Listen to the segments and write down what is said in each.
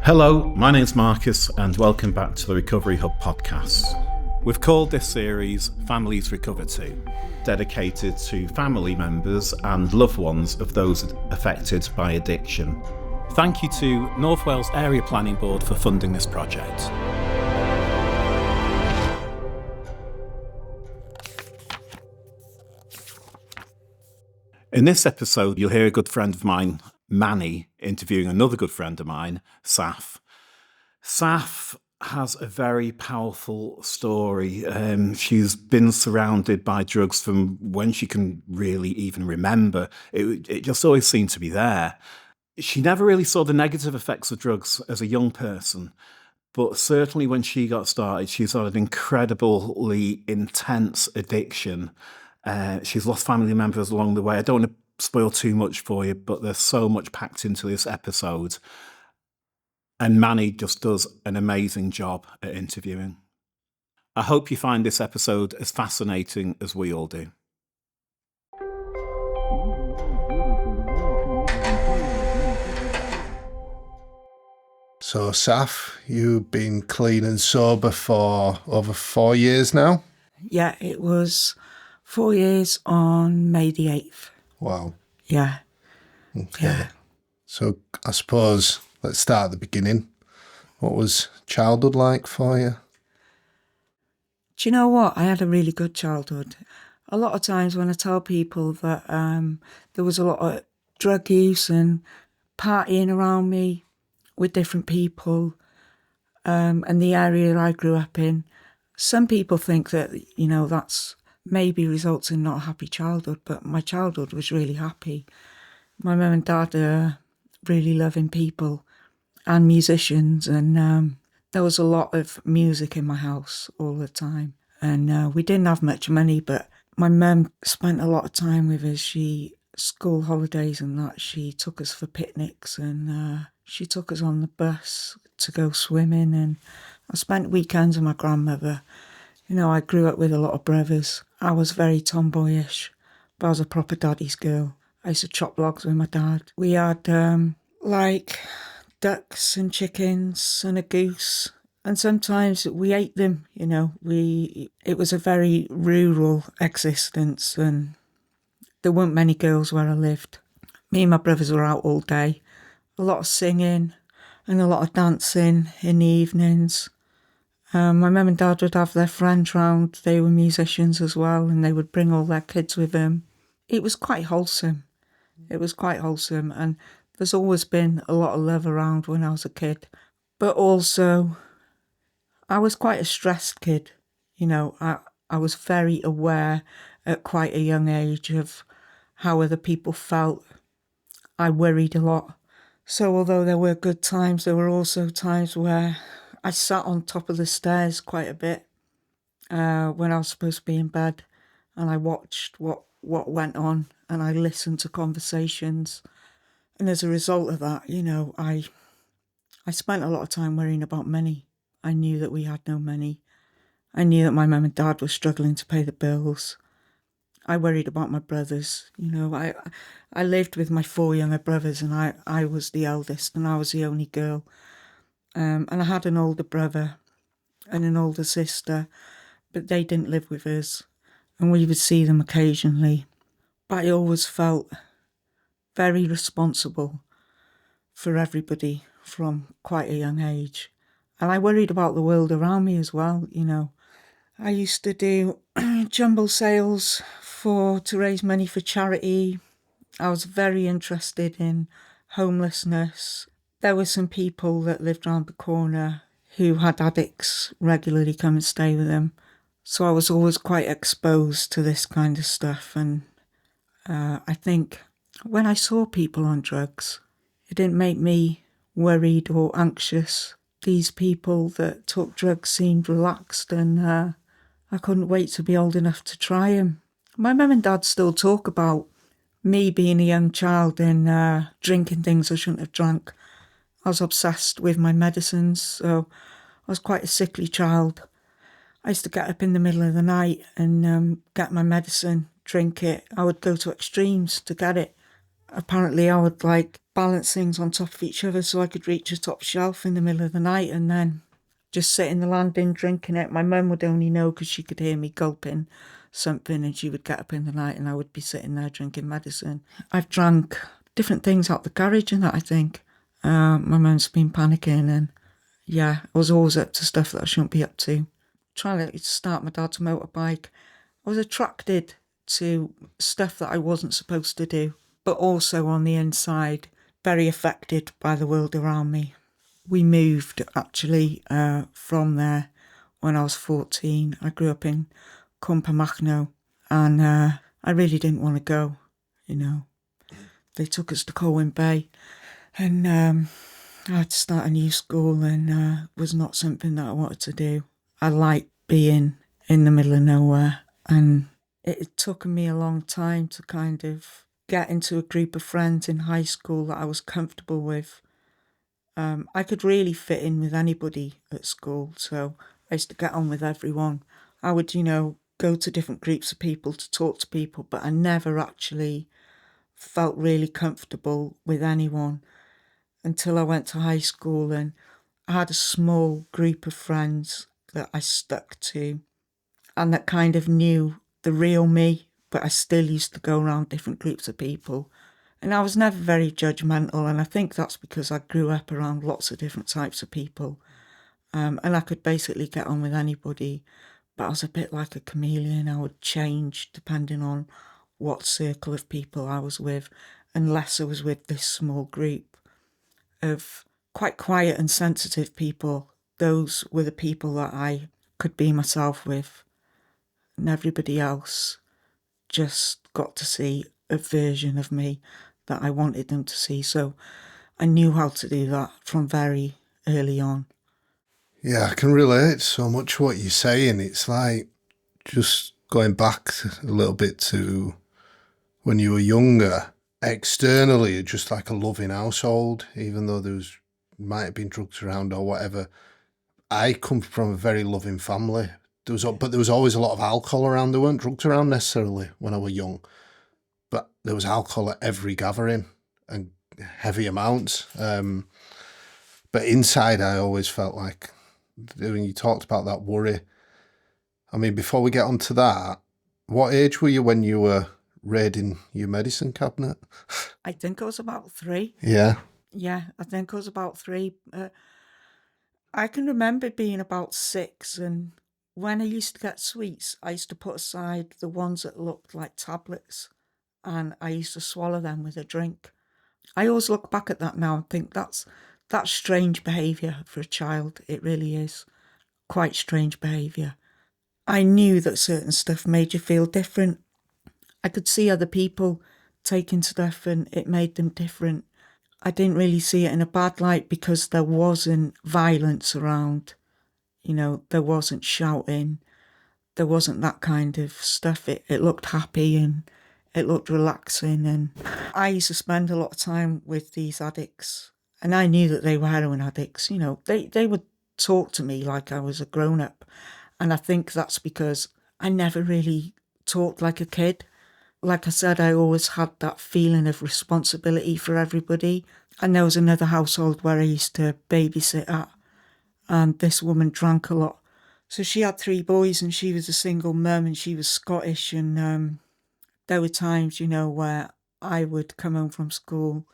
Hello, my name's Marcus and welcome back to the Recovery Hub podcast. We've called this series Families Recover To, dedicated to family members and loved ones of those affected by addiction. Thank you to North Wales Area Planning Board for funding this project. In this episode, you'll hear a good friend of mine, Manney, interviewing another good friend of mine, Saff. Saff has a very powerful story. She's been surrounded by drugs from when she can really even remember. It just always seemed to be there. She never really saw the negative effects of drugs as a young person, but certainly when she got started, she's had an incredibly intense addiction. She's lost family members along the way. I don't want to spoil too much for you, but there's so much packed into this episode. And Manney just does an amazing job at interviewing. I hope you find this episode as fascinating as we all do. So, Saff, you've been clean and sober for over 4 years now? Yeah, it was 4 years on May the 8th. Wow. Yeah. Okay. Yeah. So, I suppose let's start at the beginning. What was childhood like for you? Do you know what? I had a really good childhood. A lot of times when I tell people that there was a lot of drug use and partying around me with different people and the area I grew up in, some people think that, that's maybe results in not a happy childhood, but my childhood was really happy. My mum and dad are really loving people and musicians, and there was a lot of music in my house all the time. And we didn't have much money, but my mum spent a lot of time with us. School holidays and that, she took us for picnics, and she took us on the bus to go swimming, and I spent weekends with my grandmother. I grew up with a lot of brothers. I was very tomboyish, but I was a proper daddy's girl. I used to chop logs with my dad. We had ducks and chickens and a goose, and sometimes we ate them. It was a very rural existence, and there weren't many girls where I lived. Me and my brothers were out all day. A lot of singing and a lot of dancing in the evenings. My mum and dad would have their friends round. They were musicians as well, and they would bring all their kids with them. It was quite wholesome. And there's always been a lot of love around when I was a kid. But also, I was quite a stressed kid. I was very aware at quite a young age of how other people felt. I worried a lot. So although there were good times, there were also times where I sat on top of the stairs quite a bit when I was supposed to be in bed, and I watched what went on, and I listened to conversations. And as a result of that, I spent a lot of time worrying about money. I knew that we had no money. I knew that my mum and dad were struggling to pay the bills. I worried about my brothers. I lived with my 4 younger brothers, and I was the eldest, and I was the only girl. And I had an older brother and an older sister, but they didn't live with us, and we would see them occasionally. But I always felt very responsible for everybody from quite a young age. And I worried about the world around me as well. I used to do jumble sales to raise money for charity. I was very interested in homelessness. There were some people that lived around the corner who had addicts regularly come and stay with them. So I was always quite exposed to this kind of stuff. And I think when I saw people on drugs, it didn't make me worried or anxious. These people that took drugs seemed relaxed, and I couldn't wait to be old enough to try them. My mum and dad still talk about me being a young child and drinking things I shouldn't have drank. I was obsessed with my medicines, so I was quite a sickly child. I used to get up in the middle of the night and get my medicine, drink it. I would go to extremes to get it. Apparently I would like balance things on top of each other so I could reach the top shelf in the middle of the night and then just sit in the landing drinking it. My mum would only know because she could hear me gulping something, and she would get up in the night and I would be sitting there drinking medicine. I've drank different things out the garage and that, I think. My mum's been panicking, and yeah, I was always up to stuff that I shouldn't be up to. Trying to start my dad's motorbike. I was attracted to stuff that I wasn't supposed to do, but also on the inside, very affected by the world around me. We moved actually from there when I was 14. I grew up in Cwmpamachno, and I really didn't want to go, you know. They took us to Colwyn Bay, and I had to start a new school, and it was not something that I wanted to do. I like being in the middle of nowhere, and it took me a long time to kind of get into a group of friends in high school that I was comfortable with. I could really fit in with anybody at school, so I used to get on with everyone. I would, go to different groups of people to talk to people, but I never actually felt really comfortable with anyone until I went to high school, and I had a small group of friends that I stuck to and that kind of knew the real me, but I still used to go around different groups of people. And I was never very judgmental, and I think that's because I grew up around lots of different types of people. And I could basically get on with anybody, but I was a bit like a chameleon. I would change depending on what circle of people I was with, unless I was with this small group of quite quiet and sensitive people. Those were the people that I could be myself with, and everybody else just got to see a version of me that I wanted them to see. So I knew how to do that from very early on. Yeah, I can relate so much to what you're saying. It's like just going back a little bit to when you were younger. Externally, you're just like a loving household, even though might have been drugs around or whatever. I come from a very loving family. But there was always a lot of alcohol around. There weren't drugs around necessarily when I was young, but there was alcohol at every gathering and heavy amounts. But inside, I always felt like, when you talked about that worry, I mean, before we get onto that, what age were you when you were raiding your medicine cabinet? I think I was about 3. Yeah. Yeah, I think I was about 3. I can remember being about 6, and when I used to get sweets, I used to put aside the ones that looked like tablets, and I used to swallow them with a drink. I always look back at that now and think that's strange behaviour for a child. It really is quite strange behaviour. I knew that certain stuff made you feel different. I could see other people taking stuff and it made them different. I didn't really see it in a bad light because there wasn't violence around. There wasn't shouting. There wasn't that kind of stuff. It looked happy and it looked relaxing. And I used to spend a lot of time with these addicts, and I knew that they were heroin addicts. They would talk to me like I was a grown-up. And I think that's because I never really talked like a kid. Like I said, I always had that feeling of responsibility for everybody. And there was another household where I used to babysit at, and this woman drank a lot. So she had 3 boys and she was a single mum, and she was Scottish. And there were times, where I would come home from school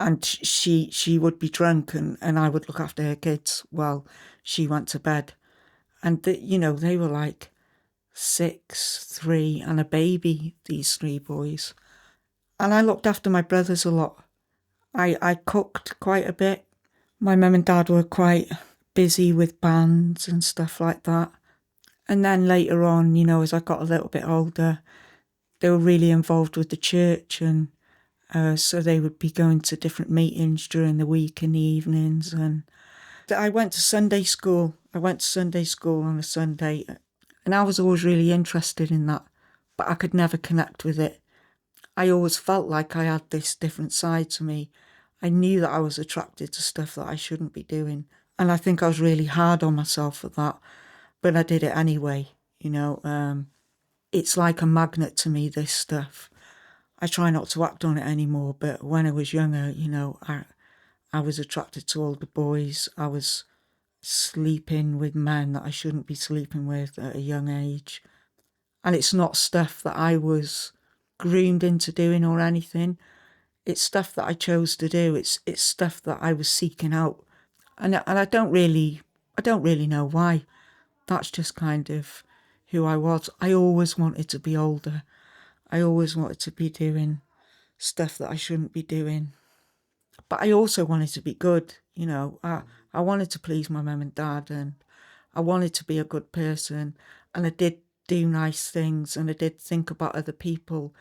and she would be drunk, and I would look after her kids while she went to bed. And, they were like 6, 3 and a baby, these 3 boys. And I looked after my brothers a lot. I cooked quite a bit. My mum and dad were quite busy with bands and stuff like that. And then later on, as I got a little bit older, they were really involved with the church, and so they would be going to different meetings during the week in the evenings. And I went to Sunday school. I went to Sunday school on a Sunday, and I was always really interested in that, but I could never connect with it. I always felt like I had this different side to me. I knew that I was attracted to stuff that I shouldn't be doing, and I think I was really hard on myself for that, but I did it anyway. It's like a magnet to me, this stuff. I try not to act on it anymore, but when I was younger, I was attracted to older boys. I was sleeping with men that I shouldn't be sleeping with at a young age. And it's not stuff that I was groomed into doing or anything. It's stuff that I chose to do. It's stuff that I was seeking out. And I don't really know why. That's just kind of who I was. I always wanted to be older. I always wanted to be doing stuff that I shouldn't be doing. But I also wanted to be good, I wanted to please my mum and dad, and I wanted to be a good person, and I did do nice things, and I did think about other people.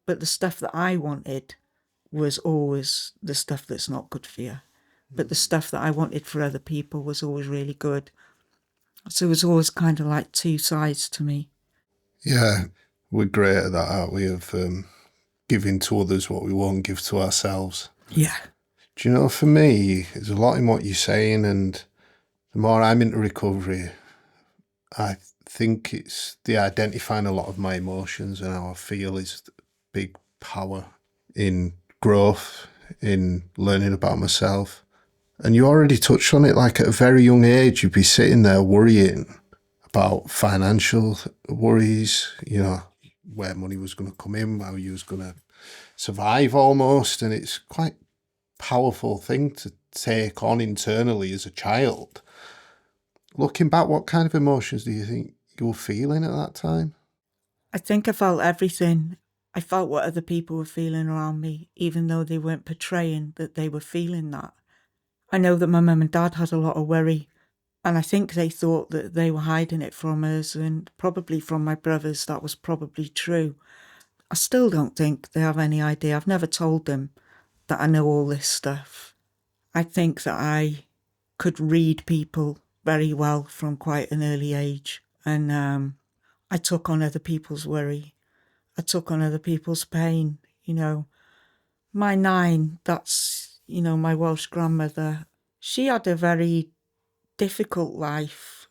But the stuff that I wanted was always the stuff that's not good for you. But the stuff that I wanted for other people was always really good. So it was always kind of like two sides to me. Yeah, we're great at that, aren't we? Of giving to others what we won't give to ourselves. Yeah. Do you know, for me, there's a lot in what you're saying, and the more I'm into recovery, I think it's the identifying a lot of my emotions and how I feel is the big power in growth, in learning about myself. And you already touched on it, like at a very young age, you'd be sitting there worrying about financial worries, where money was going to come in, how you was going to survive almost. And it's quite a powerful thing to take on internally as a child. Looking back, what kind of emotions do you think you were feeling at that time? I think I felt everything. I felt what other people were feeling around me, even though they weren't portraying that they were feeling that. I know that my mum and dad had a lot of worry, and I think they thought that they were hiding it from us, and probably from my brothers that was probably true. I still don't think they have any idea. I've never told them that I know all this stuff. I think that I could read people very well from quite an early age, and I took on other people's worry. I took on other people's pain. My nine, that's, my Welsh grandmother, she had a very difficult life,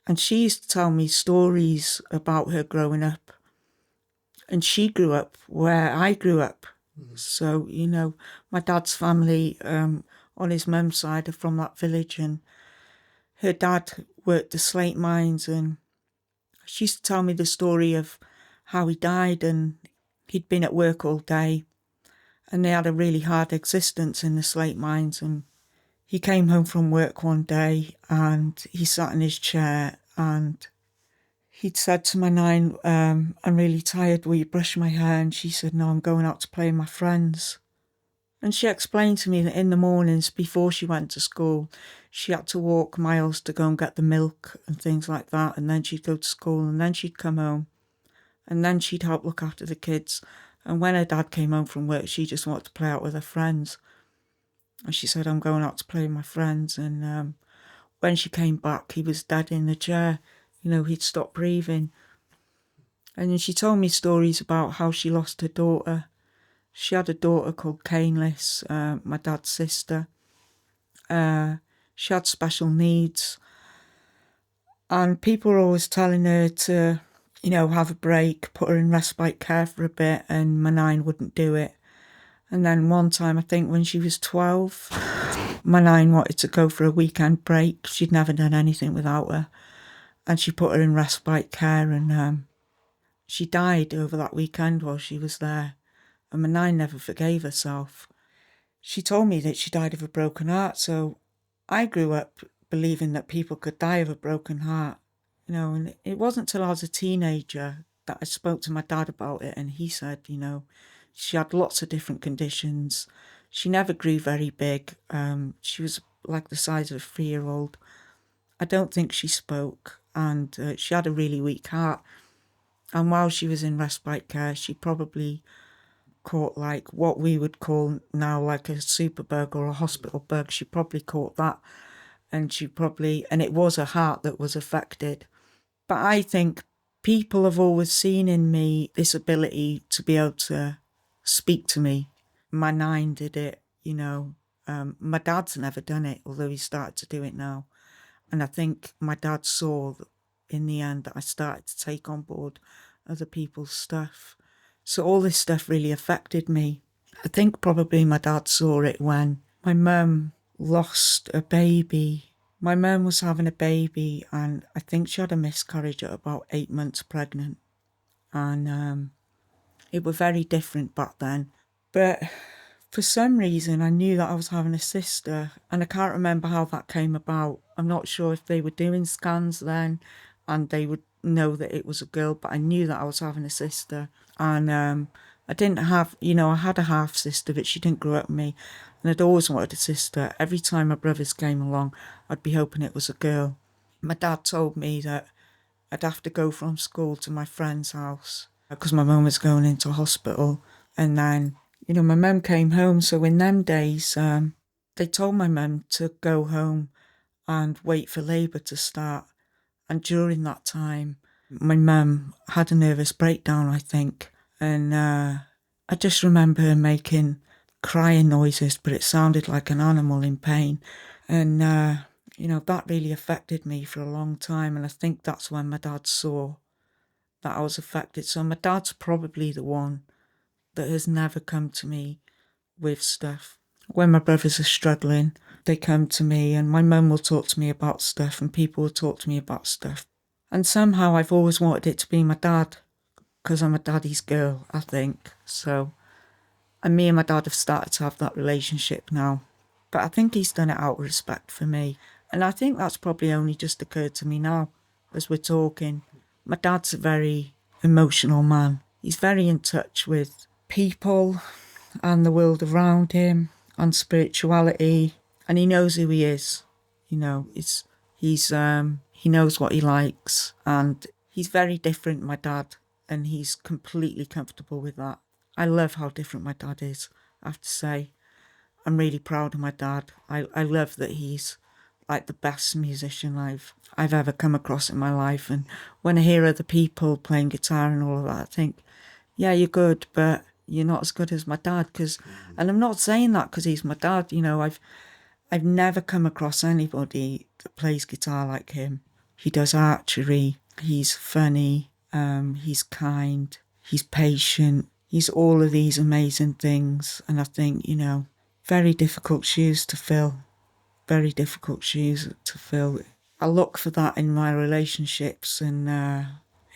and she used to tell me stories about her growing up. And she grew up where I grew up. So, my dad's family on his mum's side are from that village, and her dad worked the slate mines, and she used to tell me the story of how he died, and he'd been at work all day, and they had a really hard existence in the slate mines. And he came home from work one day, and he sat in his chair, and he'd said to my nine, I'm really tired, will you brush my hair? And she said, no, I'm going out to play with my friends. And she explained to me that in the mornings before she went to school, she had to walk miles to go and get the milk and things like that. And then she'd go to school, and then she'd come home, and then she'd help look after the kids. And when her dad came home from work, she just wanted to play out with her friends. And she said, I'm going out to play with my friends. And when she came back, he was dead in the chair. He'd stopped breathing. And then she told me stories about how she lost her daughter. She had a daughter called Caneless, my dad's sister. She had special needs. And people were always telling her to, have a break, put her in respite care for a bit, and my nine wouldn't do it. And then one time, I think when she was 12, my nine wanted to go for a weekend break. She'd never done anything without her. And she put her in respite care, and she died over that weekend while she was there. And my nine never forgave herself. She told me that she died of a broken heart, so I grew up believing that people could die of a broken heart. And it wasn't till I was a teenager that I spoke to my dad about it, and he said, she had lots of different conditions. She never grew very big. She was like the size of a 3-year-old. I don't think she spoke, and she had a really weak heart. And while she was in respite care, she probably caught like what we would call now like a superbug or a hospital bug. She probably caught that, and it was her heart that was affected. But I think people have always seen in me this ability to be able to speak to me. My nine did it, my dad's never done it, although he started to do it now. And I think my dad saw in the end that I started to take on board other people's stuff. So all this stuff really affected me. I think probably my dad saw it when my mum lost a baby. My mum was having a baby and I think she had a miscarriage at about 8 months pregnant. And it was very different back then. But for some reason, I knew that I was having a sister, and I can't remember how that came about. I'm not sure if they were doing scans then and they would know that it was a girl, but I knew that I was having a sister. And I didn't have, I had a half sister, but she didn't grow up with me. And I'd always wanted a sister. Every time my brothers came along, I'd be hoping it was a girl. My dad told me that I'd have to go from school to my friend's house because my mum was going into hospital. And then, my mum came home. So in them days, they told my mum to go home and wait for labour to start. And during that time, my mum had a nervous breakdown, I think. And I just remember her making crying noises, but it sounded like an animal in pain. And, that really affected me for a long time. And I think that's when my dad saw that I was affected. So my dad's probably the one that has never come to me with stuff. When my brothers are struggling, they come to me, and my mum will talk to me about stuff, and people will talk to me about stuff. And somehow I've always wanted it to be my dad, because I'm a daddy's girl, I think. So, and me and my dad have started to have that relationship now. But I think he's done it out of respect for me. And I think that's probably only just occurred to me now as we're talking. My dad's a very emotional man. He's very in touch with people and the world around him and spirituality. And he knows who he is. He knows what he likes. And he's very different, my dad. And he's completely comfortable with that. I love how different my dad is, I have to say. I'm really proud of my dad. I love that he's like the best musician I've ever come across in my life. And when I hear other people playing guitar and all of that, I think, yeah, you're good, but you're not as good as my dad. And I'm not saying that because he's my dad. I've never come across anybody that plays guitar like him. He does archery. He's funny. He's kind. He's patient. He's all of these amazing things. And I think, very difficult shoes to fill. Very difficult shoes to fill. I look for that in my relationships, and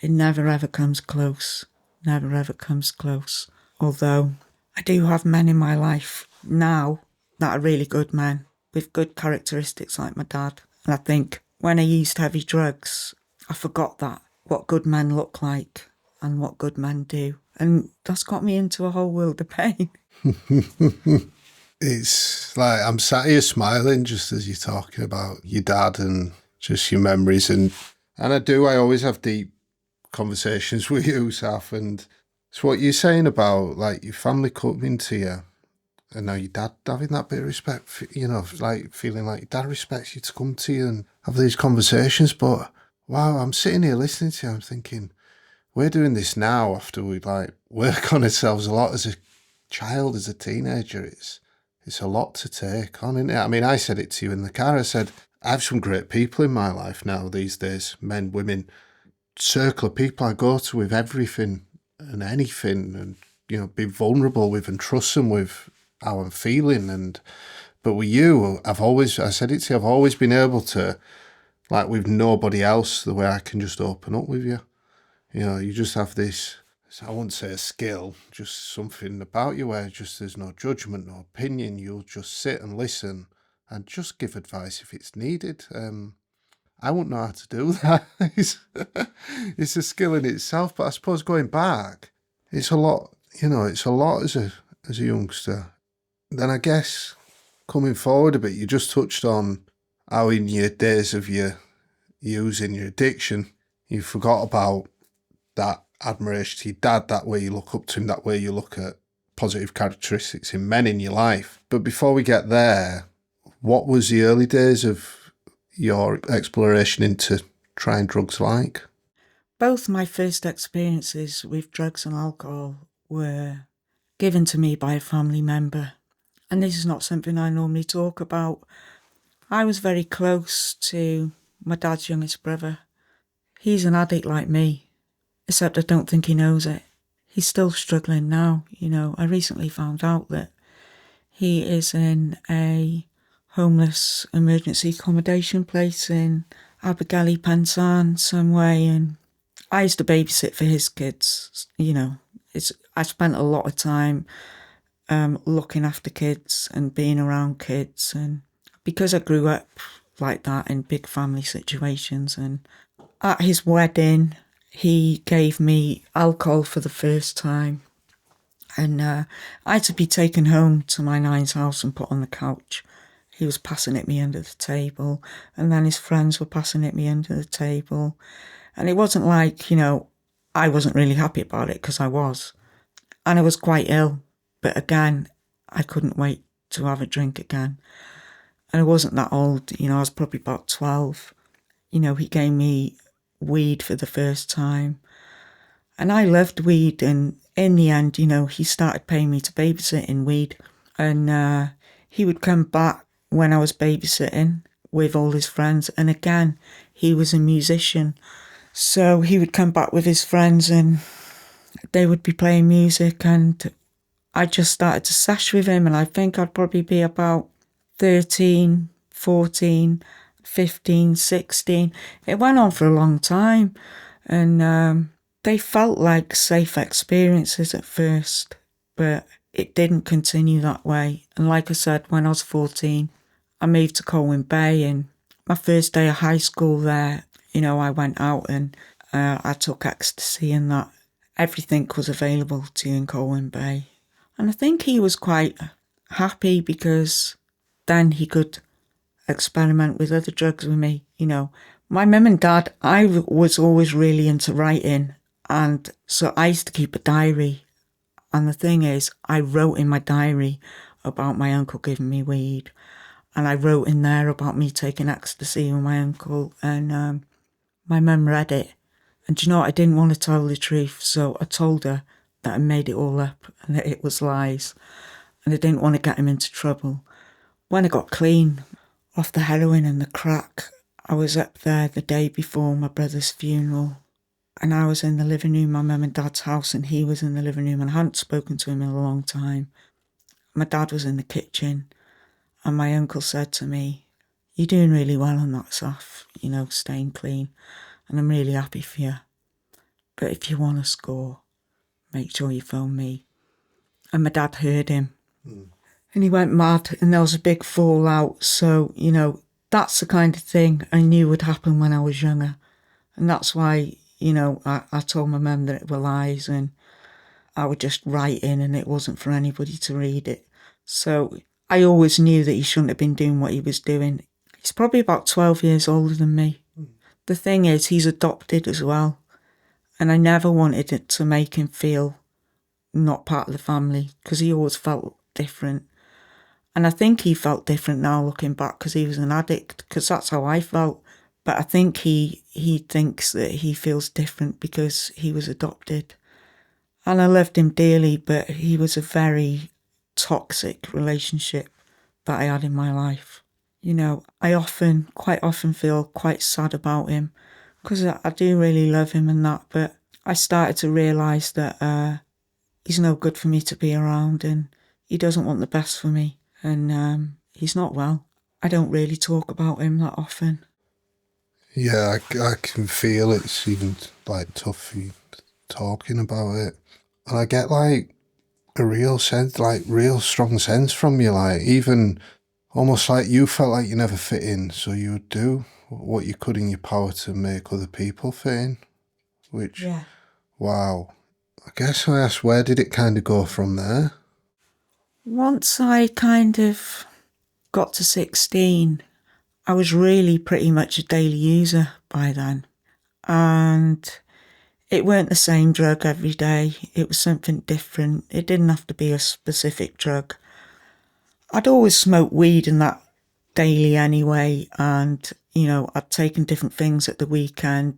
it never ever comes close. Never ever comes close. Although I do have men in my life now that are really good men with good characteristics like my dad. And I think when I used heavy drugs, I forgot that, what good men look like and what good men do. And that's got me into a whole world of pain. It's like I'm sat here smiling just as you're talking about your dad and just your memories. And I always have deep conversations with you, Saf. And it's what you're saying about like your family coming to you and now your dad having that bit of respect, for, like feeling like your dad respects you to come to you and have these conversations. But wow, I'm sitting here listening to you, I'm thinking, we're doing this now after we like work on ourselves a lot as a child, as a teenager. It's a lot to take on, isn't it? I mean, I said it to you in the car. I said, I have some great people in my life now these days, men, women, circle of people I go to with everything and anything and, be vulnerable with and trust them with how I'm feeling. But with you, I said it to you, I've always been able to, like with nobody else, the way I can just open up with you. You just have this, I wouldn't say a skill, just something about you where just there's no judgment, no opinion. You'll just sit and listen and just give advice if it's needed. I wouldn't know how to do that. It's a skill in itself, but I suppose going back, it's a lot, it's a lot as a youngster. Then I guess coming forward a bit, you just touched on how in your days of your using your addiction, you forgot about that admiration to your dad, that way you look up to him, that way you look at positive characteristics in men in your life. But before we get there, what was the early days of your exploration into trying drugs like? Both my first experiences with drugs and alcohol were given to me by a family member. And this is not something I normally talk about. I was very close to my dad's youngest brother. He's an addict like me, except I don't think he knows it. he's still struggling now. I recently found out that he is in a homeless emergency accommodation place in Abergele, Pensarn, some way, and I used to babysit for his kids. I spent a lot of time looking after kids and being around kids, and because I grew up like that in big family situations. And at his wedding, he gave me alcohol for the first time, and I had to be taken home to my nine's house and put on the couch. He was passing it me under the table, and then his friends were passing it me under the table. And it wasn't like, I wasn't really happy about it, because I was. And I was quite ill. But again, I couldn't wait to have a drink again. And I wasn't that old, I was probably about 12. He gave me weed for the first time. And I loved weed. And in the end, he started paying me to babysit in weed. And he would come back when I was babysitting with all his friends. And again, he was a musician. So he would come back with his friends and they would be playing music, and I just started to sesh with him, and I think I'd probably be about 13, 14, 15, 16. It went on for a long time, and they felt like safe experiences at first, but it didn't continue that way. And like I said, when I was 14, I moved to Colwyn Bay, and my first day of high school there, I went out and I took ecstasy, and that everything was available to you in Colwyn Bay. And I think he was quite happy, because then he could experiment with other drugs with me. My mum and dad, I was always really into writing, and so I used to keep a diary. And the thing is, I wrote in my diary about my uncle giving me weed, and I wrote in there about me taking ecstasy with my uncle, and my mum read it. And do you know what? I didn't want to tell the truth, so I told her that I made it all up and that it was lies, and I didn't want to get him into trouble. When I got clean off the heroin and the crack, I was up there the day before my brother's funeral, and I was in the living room, my mum and dad's house, and he was in the living room, and I hadn't spoken to him in a long time. My dad was in the kitchen, and my uncle said to me, "You're doing really well on that, Saff, staying clean, and I'm really happy for you. But if you want to score, make sure you phone me." And my dad heard him. And he went mad, and there was a big fallout. So, that's the kind of thing I knew would happen when I was younger. And that's why, I told my mum that it were lies, and I would just write in, and it wasn't for anybody to read it. So I always knew that he shouldn't have been doing what he was doing. He's probably about 12 years older than me. The thing is, he's adopted as well. And I never wanted it to make him feel not part of the family, because he always felt different. And I think he felt different now looking back, because he was an addict, because that's how I felt. But I think he thinks that he feels different because he was adopted. And I loved him dearly, but he was a very toxic relationship that I had in my life. I quite often feel quite sad about him, because I do really love him and that, but I started to realise that he's no good for me to be around, and he doesn't want the best for me, and he's not well. I don't really talk about him that often. Yeah, I can feel it's even tough for you talking about it. And I get a real sense, real strong sense from you, even almost like you felt like you never fit in, so you would do what you could in your power to make other people fit in, which, Yeah. wow. I guess I asked, where did it kind of go from there? Once I kind of got to 16, I was really pretty much a daily user by then. And it weren't the same drug every day. It was something different. It didn't have to be a specific drug. I'd always smoked weed and that daily anyway. And, I'd taken different things at the weekend.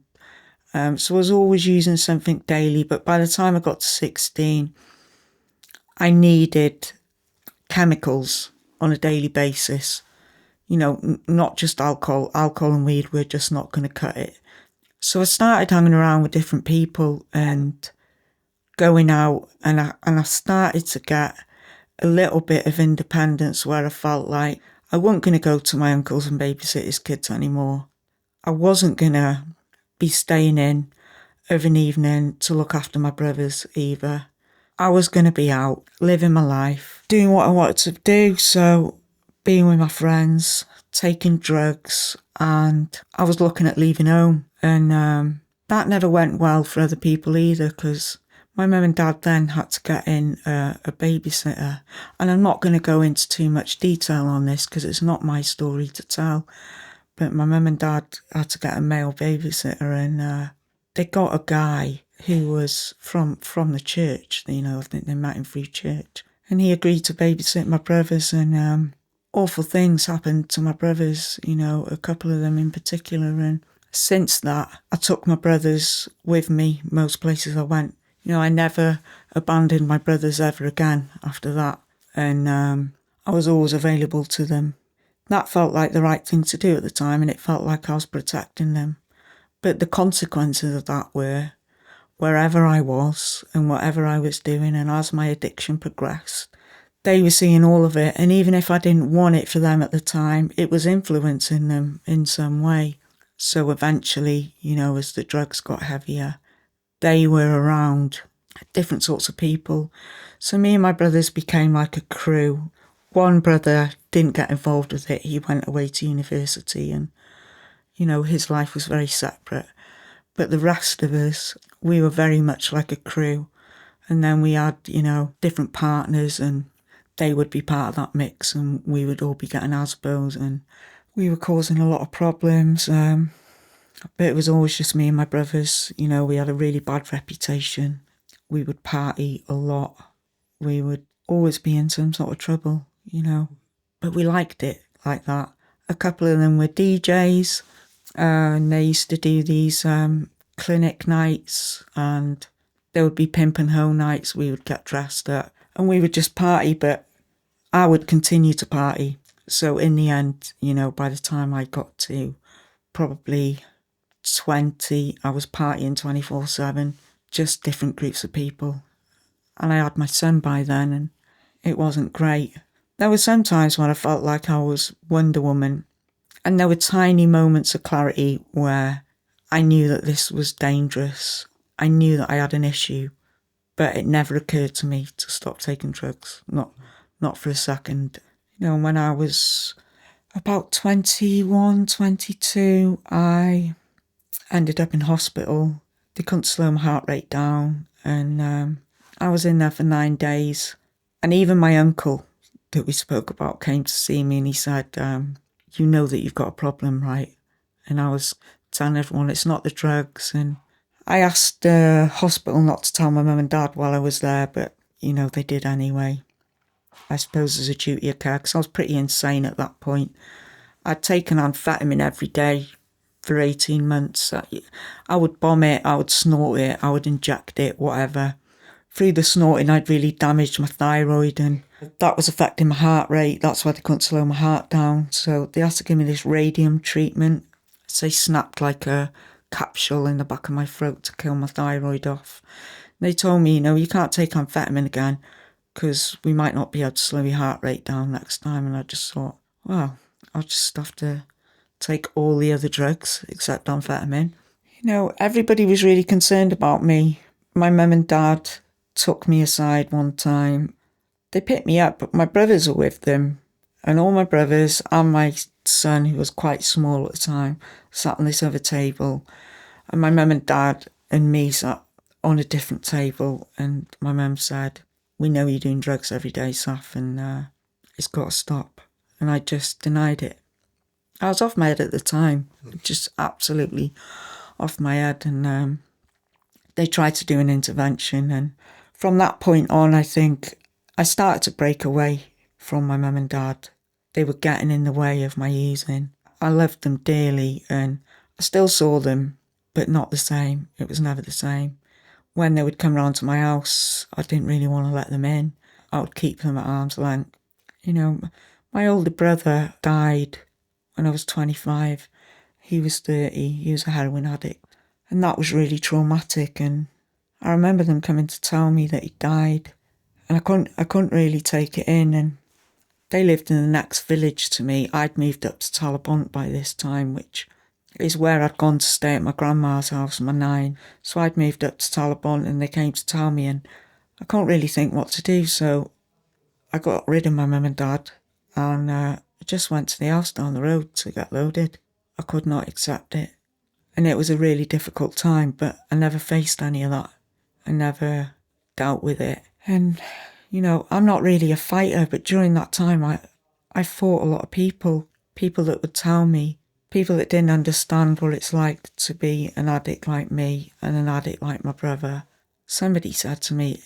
So I was always using something daily. But by the time I got to 16, I needed chemicals on a daily basis. Not just alcohol. Alcohol and weed were just not going to cut it. So I started hanging around with different people, and going out, and I started to get a little bit of independence where I felt like I wasn't going to go to my uncles and babysit his kids anymore. I wasn't going to be staying in of an evening to look after my brothers either. I was going to be out, living my life, doing what I wanted to do. So being with my friends, taking drugs, and I was looking at leaving home. And that never went well for other people either, because my mum and dad then had to get in a babysitter. And I'm not going to go into too much detail on this because it's not my story to tell. But my mum and dad had to get a male babysitter, and they got a guy who was from the church. You know, I think they met him through church. And he agreed to babysit my brothers, and awful things happened to my brothers, you know, a couple of them in particular. And since that, I took my brothers with me most places I went. You know, I never abandoned my brothers ever again after that. And I was always available to them. That felt like the right thing to do at the time, and it felt like I was protecting them. But the consequences of that were, wherever I was and whatever I was doing, and as my addiction progressed, they were seeing all of it. And even if I didn't want it for them at the time, it was influencing them in some way. So eventually, you know, as the drugs got heavier, they were around different sorts of people. So me and my brothers became like a crew. One brother didn't get involved with it. He went away to university, and, you know, his life was very separate. But the rest of us, we were very much like a crew. And then we had, you know, different partners, and they would be part of that mix, and we would all be getting ASBOs, and we were causing a lot of problems. But it was always just me and my brothers. You know, we had a really bad reputation. We would party a lot. We would always be in some sort of trouble, you know. But we liked it like that. A couple of them were DJs, and they used to do these clinic nights, and there would be pimp and hoe nights. We would get dressed up and we would just party, but I would continue to party. So in the end, you know, by the time I got to probably 20, I was partying 24/7, just different groups of people. And I had my son by then, and it wasn't great. There were some times when I felt like I was Wonder Woman, and there were tiny moments of clarity where I knew that this was dangerous. I knew that I had an issue, but it never occurred to me to stop taking drugs, not for a second. You know, when I was about 21, 22, I ended up in hospital. They couldn't slow my heart rate down, and I was in there for 9 days. And even my uncle that we spoke about came to see me, and he said, you know that you've got a problem, right? And I was telling everyone it's not the drugs. And I asked the hospital not to tell my mum and dad while I was there, but, you know, they did anyway. I suppose as a duty of care, because I was pretty insane at that point. I'd taken amphetamine every day for 18 months. I would bomb it, I would snort it, I would inject it, whatever. Through the snorting, I'd really damaged my thyroid, and that was affecting my heart rate. That's why they couldn't slow my heart down. So they had to give me this radium treatment. So they snapped like a capsule in the back of my throat to kill my thyroid off. They told me, you know, you can't take amphetamine again because we might not be able to slow your heart rate down next time. And I just thought, well, I'll just have to take all the other drugs except amphetamine. You know, everybody was really concerned about me. My mum and dad took me aside one time. They picked me up, but my brothers were with them. And all my brothers and my son, who was quite small at the time, sat on this other table. And my mum and dad and me sat on a different table. And my mum said, we know you're doing drugs every day, Saff, and it's got to stop. And I just denied it. I was off my head at the time, just absolutely off my head. And they tried to do an intervention. And from that point on, I think I started to break away from my mum and dad. They were getting in the way of my using. I loved them dearly, and I still saw them, but not the same. It was never the same. When they would come round to my house, I didn't really want to let them in. I would keep them at arm's length. You know, my older brother died when I was 25. He was 30. He was a heroin addict. And that was really traumatic. And I remember them coming to tell me that he died, and I couldn't really take it in. And they lived in the next village to me. I'd moved up to Talabont by this time, which is where I'd gone to stay at my grandma's house, my 9. So I'd moved up to Talabont, and they came to tell me, and I couldn't really think what to do. So I got rid of my mum and dad, and I just went to the house down the road to get loaded. I could not accept it. And it was a really difficult time, but I never faced any of that. I never dealt with it. And, I'm not really a fighter, but during that time I fought a lot of people that would tell me, people that didn't understand what it's like to be an addict like me and an addict like my brother. Somebody said to me,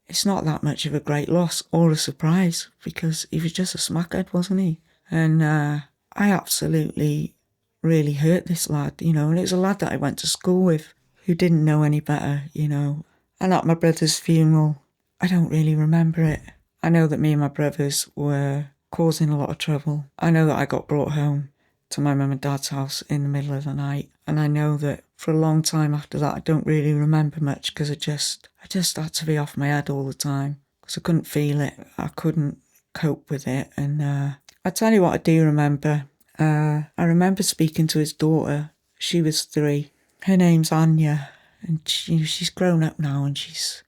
it's not that much of a great loss or a surprise, because he was just a smackhead, wasn't he? And I absolutely really hurt this lad, and it was a lad that I went to school with who didn't know any better, And at my brother's funeral, I don't really remember it. I know that me and my brothers were causing a lot of trouble. I know that I got brought home to my mum and dad's house in the middle of the night. And I know that for a long time after that, I don't really remember much, because I just had to be off my head all the time, because I couldn't feel it. I couldn't cope with it. And I tell you what I do remember. I remember speaking to his daughter. She was 3. Her name's Anya, and she's grown up now, and she's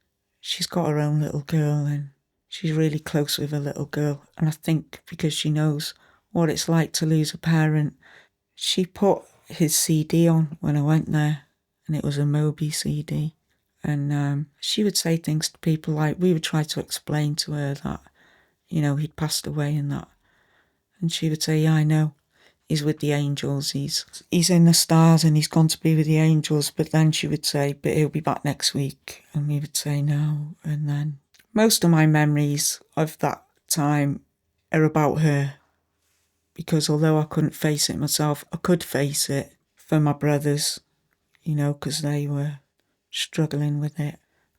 got her own little girl, and she's really close with her little girl. And I think because she knows what it's like to lose a parent, she put his CD on when I went there, and it was a Moby CD. And she would say things to people like, we would try to explain to her that, he'd passed away and that. And she would say, yeah, I know. He's with the angels. He's in the stars and he's gone to be with the angels. But then she would say, but he'll be back next week. And we would say no. And then most of my memories of that time are about her. Because although I couldn't face it myself, I could face it for my brothers, because they were struggling with it.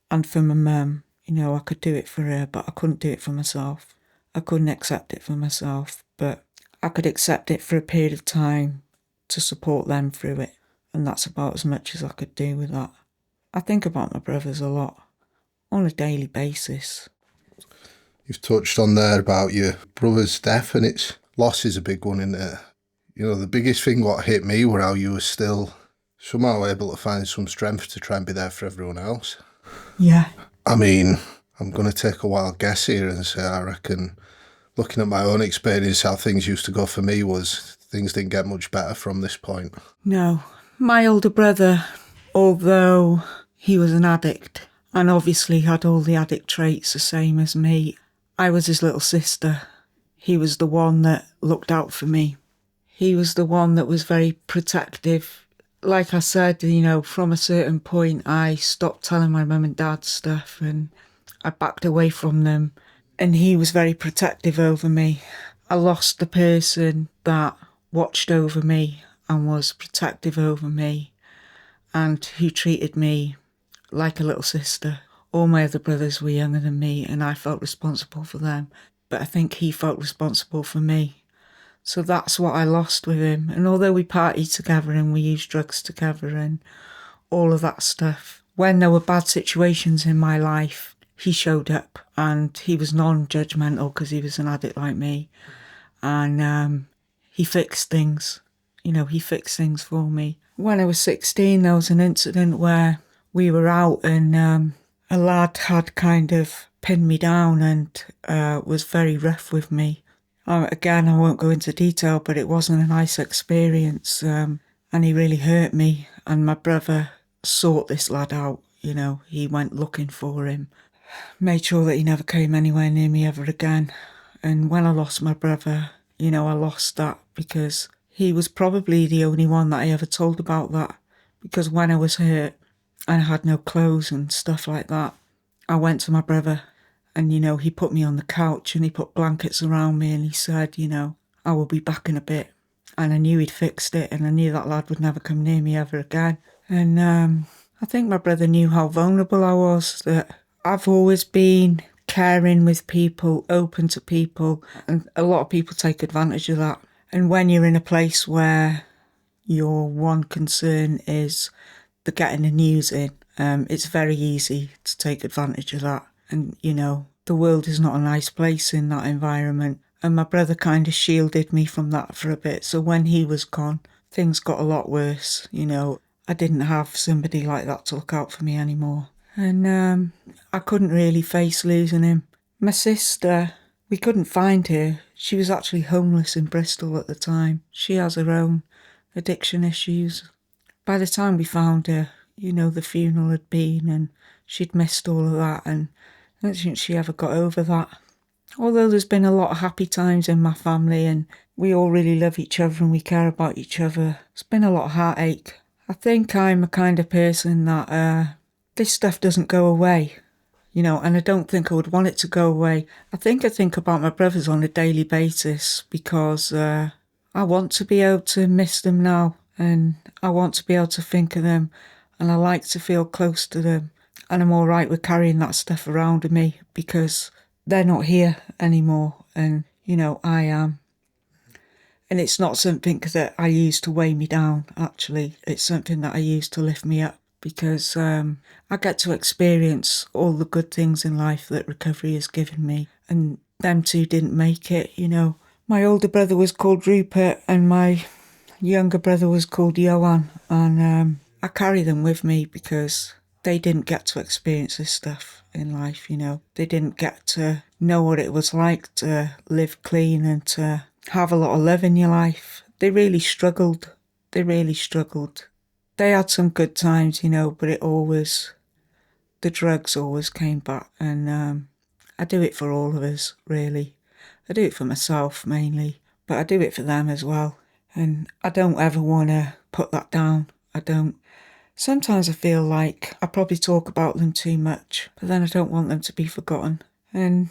And for my mum, I could do it for her, but I couldn't do it for myself. I couldn't accept it for myself, but I could accept it for a period of time to support them through it. And that's about as much as I could do with that. I think about my brothers a lot, on a daily basis. You've touched on there about your brother's death, and loss is a big one, isn't it? The biggest thing what hit me were how you were still somehow able to find some strength to try and be there for everyone else. Yeah. I mean, I'm going to take a wild guess here and say I reckon, looking at my own experience, how things used to go for me was things didn't get much better from this point. No. My older brother, although he was an addict and obviously had all the addict traits the same as me, I was his little sister. He was the one that looked out for me. He was the one that was very protective. Like I said, from a certain point, I stopped telling my mum and dad stuff and I backed away from them. And he was very protective over me. I lost the person that watched over me and was protective over me and who treated me like a little sister. All my other brothers were younger than me and I felt responsible for them. But I think he felt responsible for me. So that's what I lost with him. And although we partied together and we used drugs together and all of that stuff, when there were bad situations in my life, he showed up and he was non-judgmental because he was an addict like me. And he fixed things. He fixed things for me. When I was 16, there was an incident where we were out and a lad had kind of pinned me down and was very rough with me. Again, I won't go into detail, but it wasn't a nice experience and he really hurt me. And my brother sought this lad out, he went looking for him, made sure that he never came anywhere near me ever again. And when I lost my brother, I lost that because he was probably the only one that I ever told about that. Because when I was hurt and I had no clothes and stuff like that, I went to my brother and, he put me on the couch and he put blankets around me and he said, I will be back in a bit. And I knew he'd fixed it and I knew that lad would never come near me ever again. And I think my brother knew how vulnerable I was, that I've always been caring with people, open to people, and a lot of people take advantage of that. And when you're in a place where your one concern is the getting the news in It's very easy to take advantage of that. And, the world is not a nice place in that environment. And my brother kind of shielded me from that for a bit. So when he was gone, things got a lot worse. I didn't have somebody like that to look out for me anymore. And I couldn't really face losing him. My sister, we couldn't find her. She was actually homeless in Bristol at the time. She has her own addiction issues. By the time we found her, the funeral had been and she'd missed all of that, and I don't think she ever got over that. Although there's been a lot of happy times in my family and we all really love each other and we care about each other, it's been a lot of heartache. I think I'm a kind of person that this stuff doesn't go away, and I don't think I would want it to go away. I think about my brothers on a daily basis because I want to be able to miss them now, and I want to be able to think of them, and I like to feel close to them, and I'm all right with carrying that stuff around with me because they're not here anymore, and I am. And it's not something that I use to weigh me down, actually. It's something that I use to lift me up because I get to experience all the good things in life that recovery has given me, and them two didn't make it. My older brother was called Rupert and my younger brother was called Johan, and I carry them with me because they didn't get to experience this stuff in life. They didn't get to know what it was like to live clean and to have a lot of love in your life. They really struggled. They had some good times, but the drugs always came back, and I do it for all of us, really. I do it for myself mainly, but I do it for them as well. And I don't ever want to put that down. I don't. Sometimes I feel like I probably talk about them too much, but then I don't want them to be forgotten. And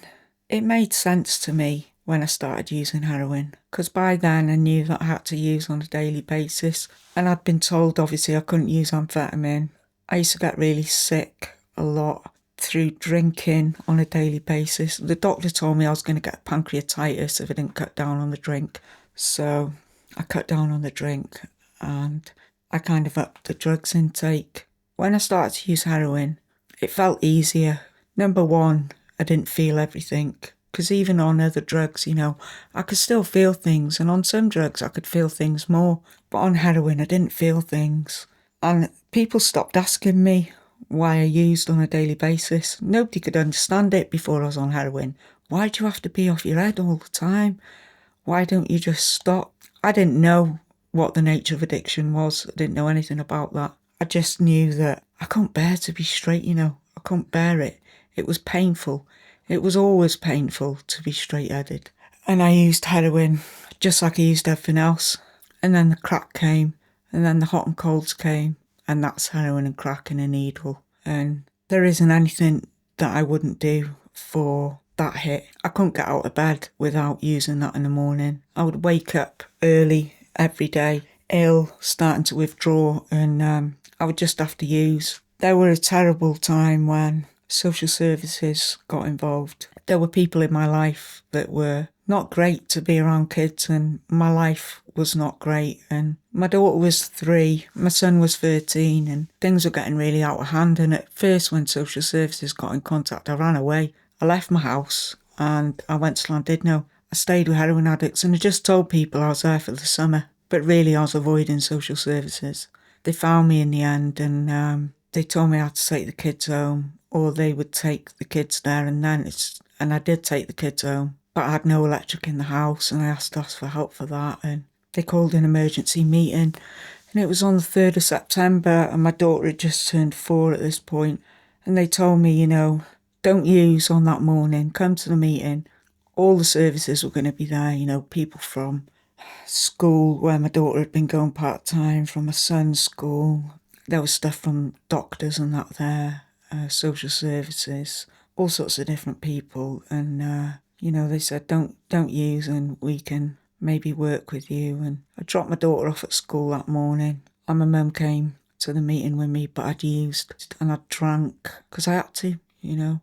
it made sense to me when I started using heroin, because by then I knew that I had to use on a daily basis, and I'd been told obviously I couldn't use amphetamine. I used to get really sick a lot through drinking on a daily basis. The doctor told me I was going to get pancreatitis if I didn't cut down on the drink, so I cut down on the drink and I kind of upped the drugs intake. When I started to use heroin, it felt easier. Number one, I didn't feel everything. Because even on other drugs, I could still feel things. And on some drugs, I could feel things more. But on heroin, I didn't feel things. And people stopped asking me why I used on a daily basis. Nobody could understand it before I was on heroin. Why do you have to be off your head all the time? Why don't you just stop? I didn't know what the nature of addiction was. I didn't know anything about that. I just knew that I couldn't bear to be straight, I couldn't bear it. It was painful. It was always painful to be straight-headed. And I used heroin just like I used everything else. And then the crack came, and then the hot and colds came, and that's heroin and crack in a needle. And there isn't anything that I wouldn't do for that hit. I couldn't get out of bed without using that in the morning. I would wake up early every day, ill, starting to withdraw, and I would just have to use. There were a terrible time when social services got involved. There were people in my life that were not great to be around kids, and my life was not great. And my daughter was 3, my son was 13, and things were getting really out of hand. And at first, when social services got in contact, I ran away. I left my house and I went to Llandudno. I stayed with heroin addicts, and I just told people I was there for the summer, but really I was avoiding social services. They found me in the end, and they told me I had to take the kids home, or they would take the kids there and then. And I did take the kids home, but I had no electric in the house, and I asked for help for that, and they called an emergency meeting, and it was on the 3rd of September, and my daughter had just turned 4 at this point, and they told me, don't use on that morning, come to the meeting. All the services were going to be there, people from school where my daughter had been going part-time, from my son's school. There was stuff from doctors and that there, social services, all sorts of different people. And, they said, don't use, and we can maybe work with you. And I dropped my daughter off at school that morning, and my mum came to the meeting with me, but I'd used and I'd drank because I had to,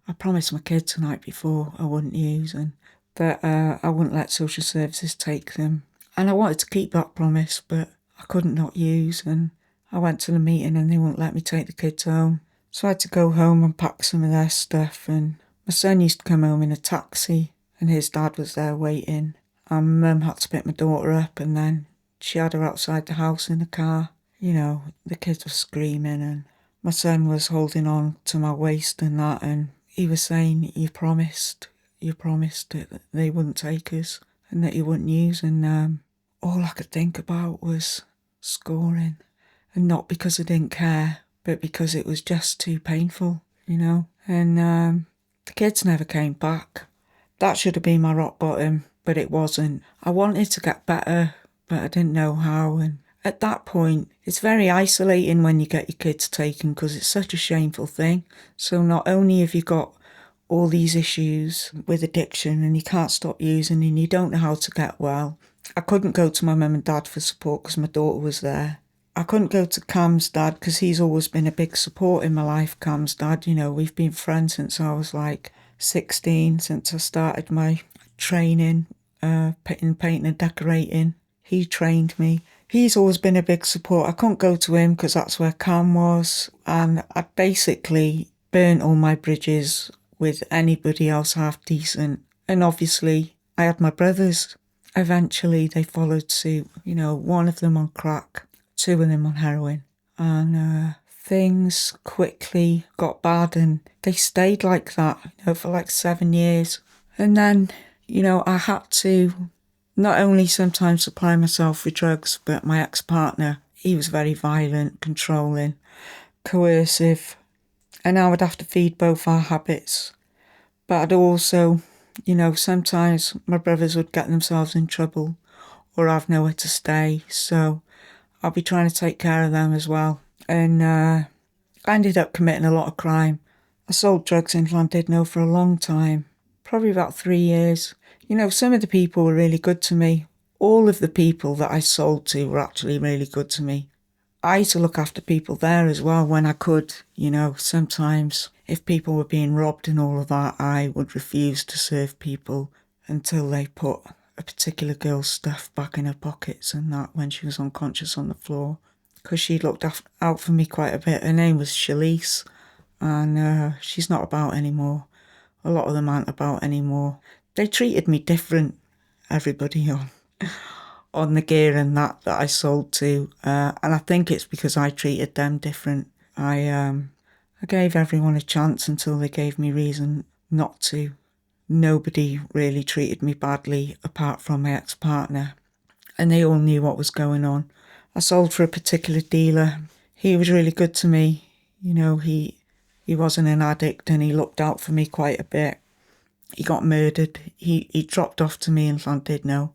I promised my kids the night before I wouldn't use, and that I wouldn't let social services take them. And I wanted to keep that promise, but I couldn't not use. And I went to the meeting and they wouldn't let me take the kids home. So I had to go home and pack some of their stuff, and my son used to come home in a taxi and his dad was there waiting. And Mum had to pick my daughter up, and then she had her outside the house in the car. You know, the kids were screaming and my son was holding on to my waist and that, and he was saying, you promised that they wouldn't take us and that you wouldn't use. And all I could think about was scoring. And not because I didn't care, but because it was just too painful, you know. And the kids never came back. That should have been my rock bottom, but it wasn't. I wanted to get better, but I didn't know how. And at that point, it's very isolating when you get your kids taken because it's such a shameful thing. So not only have you got all these issues with addiction and you can't stop using and you don't know how to get well. I couldn't go to my mum and dad for support because my daughter was there. I couldn't go to Cam's dad because he's always been a big support in my life, Cam's dad. You know, we've been friends since I was like 16, since I started my training, painting and decorating. He trained me. He's always been a big support. I couldn't go to him because that's where Cam was. And I basically burnt all my bridges with anybody else half decent. And obviously, I had my brothers. Eventually, they followed suit. You know, one of them on crack, two of them on heroin. And things quickly got bad and they stayed like that, you know, for like 7 years. And then, you know, I had to not only sometimes supply myself with drugs, but my ex-partner, he was very violent, controlling, coercive, and I would have to feed both our habits. But I'd also, you know, sometimes my brothers would get themselves in trouble or have nowhere to stay, so I'll be trying to take care of them as well. And I ended up committing a lot of crime. I sold drugs in Llandudno for a long time, probably about 3 years. You know, some of the people were really good to me. All of the people that I sold to were actually really good to me. I used to look after people there as well when I could. You know, sometimes if people were being robbed and all of that, I would refuse to serve people until they put a particular girl's stuff back in her pockets and that when she was unconscious on the floor. Because she looked out for me quite a bit. Her name was Shalise, and she's not about anymore. A lot of them aren't about anymore. They treated me different, everybody on the gear and that I sold to. And I think it's because I treated them different. I gave everyone a chance until they gave me reason not to. Nobody really treated me badly apart from my ex-partner. And they all knew what was going on. I sold for a particular dealer. He was really good to me. You know, he wasn't an addict and he looked out for me quite a bit. He got murdered. He dropped off to me in Llandudno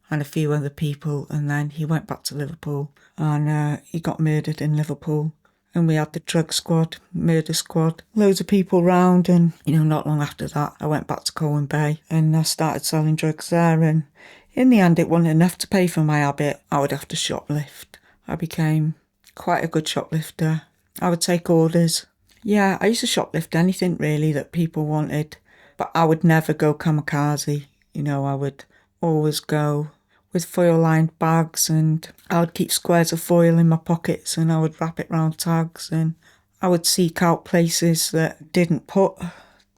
and a few other people, and then he went back to Liverpool and he got murdered in Liverpool. And we had the drug squad, murder squad, loads of people round. And, you know, not long after that, I went back to Colwyn Bay and I started selling drugs there. And in the end, it wasn't enough to pay for my habit. I would have to shoplift. I became quite a good shoplifter. I would take orders. Yeah, I used to shoplift anything really that people wanted. But I would never go kamikaze. You know, I would always go with foil-lined bags and I would keep squares of foil in my pockets and I would wrap it round tags and I would seek out places that didn't put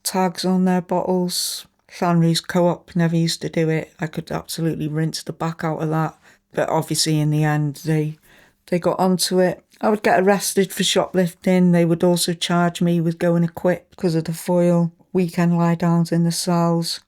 tags on their bottles. Llanrwys Co-op never used to do it. I could absolutely rinse the back out of that. But obviously in the end they got onto it. I would get arrested for shoplifting. They would also charge me with going equipped because of the foil. Weekend lie-downs in the cells.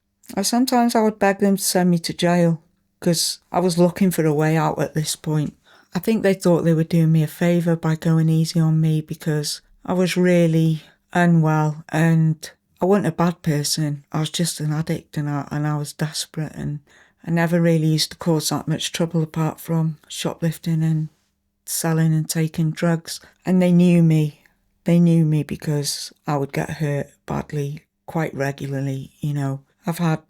Sometimes I would beg them to send me to jail because I was looking for a way out at this point. I think they thought they were doing me a favour by going easy on me because I was really unwell and I wasn't a bad person. I was just an addict and I was desperate and I never really used to cause that much trouble apart from shoplifting and selling and taking drugs. And they knew me. They knew me because I would get hurt badly quite regularly, you know. I've had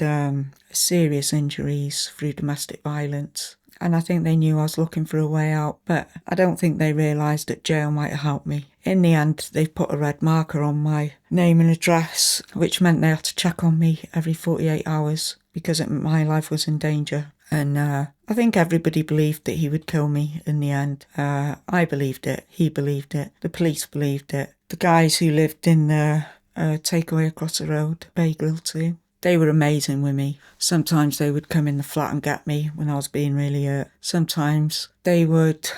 serious injuries through domestic violence and I think they knew I was looking for a way out, but I don't think they realised that jail might have helped me. In the end, they put a red marker on my name and address, which meant they had to check on me every 48 hours because my life was in danger. And I think everybody believed that he would kill me in the end. I believed it. He believed it. The police believed it. the guys who lived in the takeaway across the road, Bay Grill too, they were amazing with me. Sometimes they would come in the flat and get me when I was being really hurt. Sometimes they would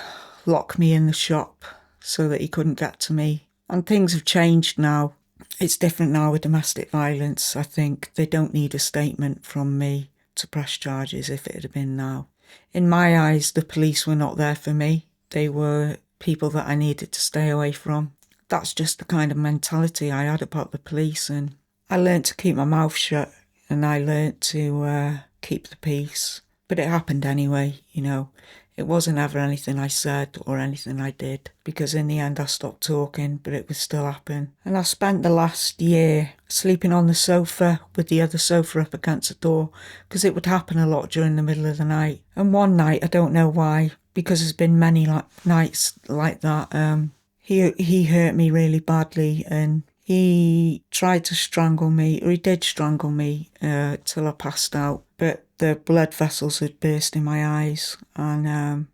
lock me in the shop so that he couldn't get to me. And things have changed now. It's different now with domestic violence. I think they don't need a statement from me to press charges if it had been now. In my eyes, the police were not there for me. They were people that I needed to stay away from. That's just the kind of mentality I had about the police, and I learned to keep my mouth shut and I learned to keep the peace. But it happened anyway, you know. It wasn't ever anything I said or anything I did, because in the end I stopped talking, but it would still happen. And I spent the last year sleeping on the sofa with the other sofa up against the door, because it would happen a lot during the middle of the night. And one night, I don't know why, because there's been many nights like that, he hurt me really badly, and he tried to strangle me, or he did strangle me till I passed out. But the blood vessels had burst in my eyes, and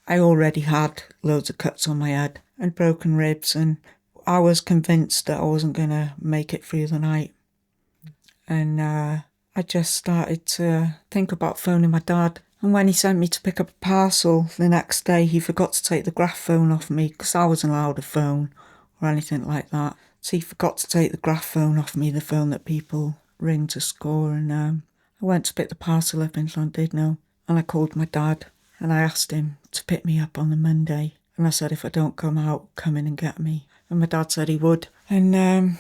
I already had loads of cuts on my head and broken ribs, and I was convinced that I wasn't going to make it through the night. And I just started to think about phoning my dad. And when he sent me to pick up a parcel the next day, he forgot to take the graph phone off me, because I wasn't allowed a phone or anything like that. So he forgot to take the graph phone off me, the phone that people ring to score. And I went to pick the parcel up in Llandudno, and I called my dad and I asked him to pick me up on the Monday. And I said, if I don't come out, come in and get me. And my dad said he would. And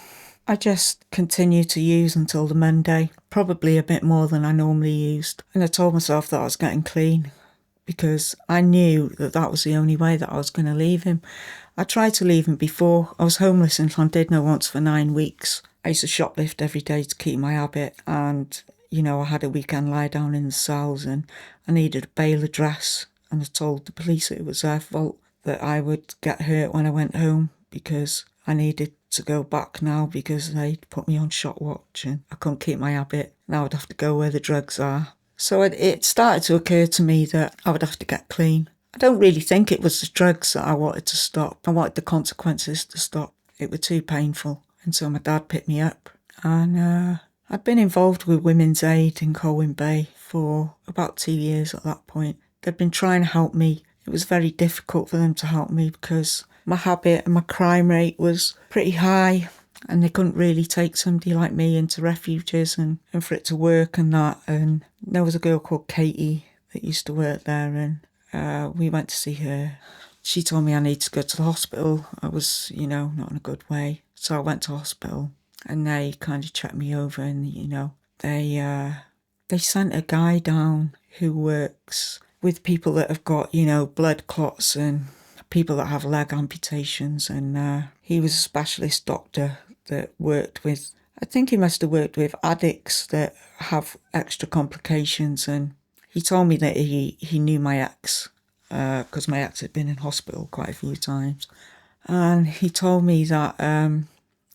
I just continued to use until the Monday, probably a bit more than I normally used. And I told myself that I was getting clean, because I knew that that was the only way that I was going to leave him. I tried to leave him before. I was homeless in Llandudno once for 9 weeks. I used to shoplift every day to keep my habit, and, you know, I had a weekend lie down in the cells and I needed a bail address, and I told the police it was their fault that I would get hurt when I went home, because I needed to go back now, because they'd put me on shot watch and I couldn't keep my habit. Now I'd have to go where the drugs are. So it started to occur to me that I would have to get clean. I don't really think it was the drugs that I wanted to stop. I wanted the consequences to stop. It was too painful. And so my dad picked me up. And I'd been involved with Women's Aid in Colwyn Bay for about 2 years at that point. They'd been trying to help me. It was very difficult for them to help me, because my habit and my crime rate was pretty high, and they couldn't really take somebody like me into refuges and for it to work and that. And there was a girl called Katie that used to work there, and we went to see her. She told me I need to go to the hospital. I was, you know, not in a good way. So I went to hospital, and they kind of checked me over, and, you know, they sent a guy down who works with people that have got, you know, blood clots and people that have leg amputations. And he was a specialist doctor that worked with, I think he must have worked with addicts that have extra complications. And he told me that he knew my ex, because my ex had been in hospital quite a few times. And he told me that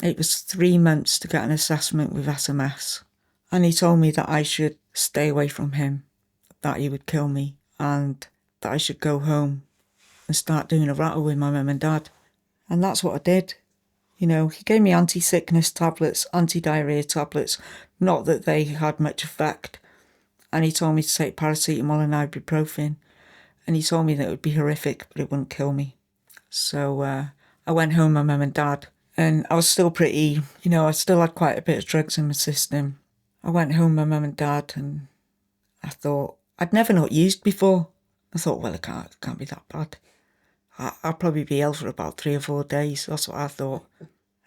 it was 3 months to get an assessment with SMS. And he told me that I should stay away from him, that he would kill me, and that I should go home and start doing a rattle with my mum and dad. And that's what I did. You know, he gave me anti-sickness tablets, anti-diarrhea tablets, not that they had much effect. And he told me to take paracetamol and ibuprofen. And he told me that it would be horrific, but it wouldn't kill me. So I went home with my mum and dad. And I was still pretty, you know, I still had quite a bit of drugs in my system. I went home with my mum and dad, and I thought, I'd never not used before. I thought, well, it can't be that bad. I'll probably be ill for about 3 or 4 days. That's what I thought.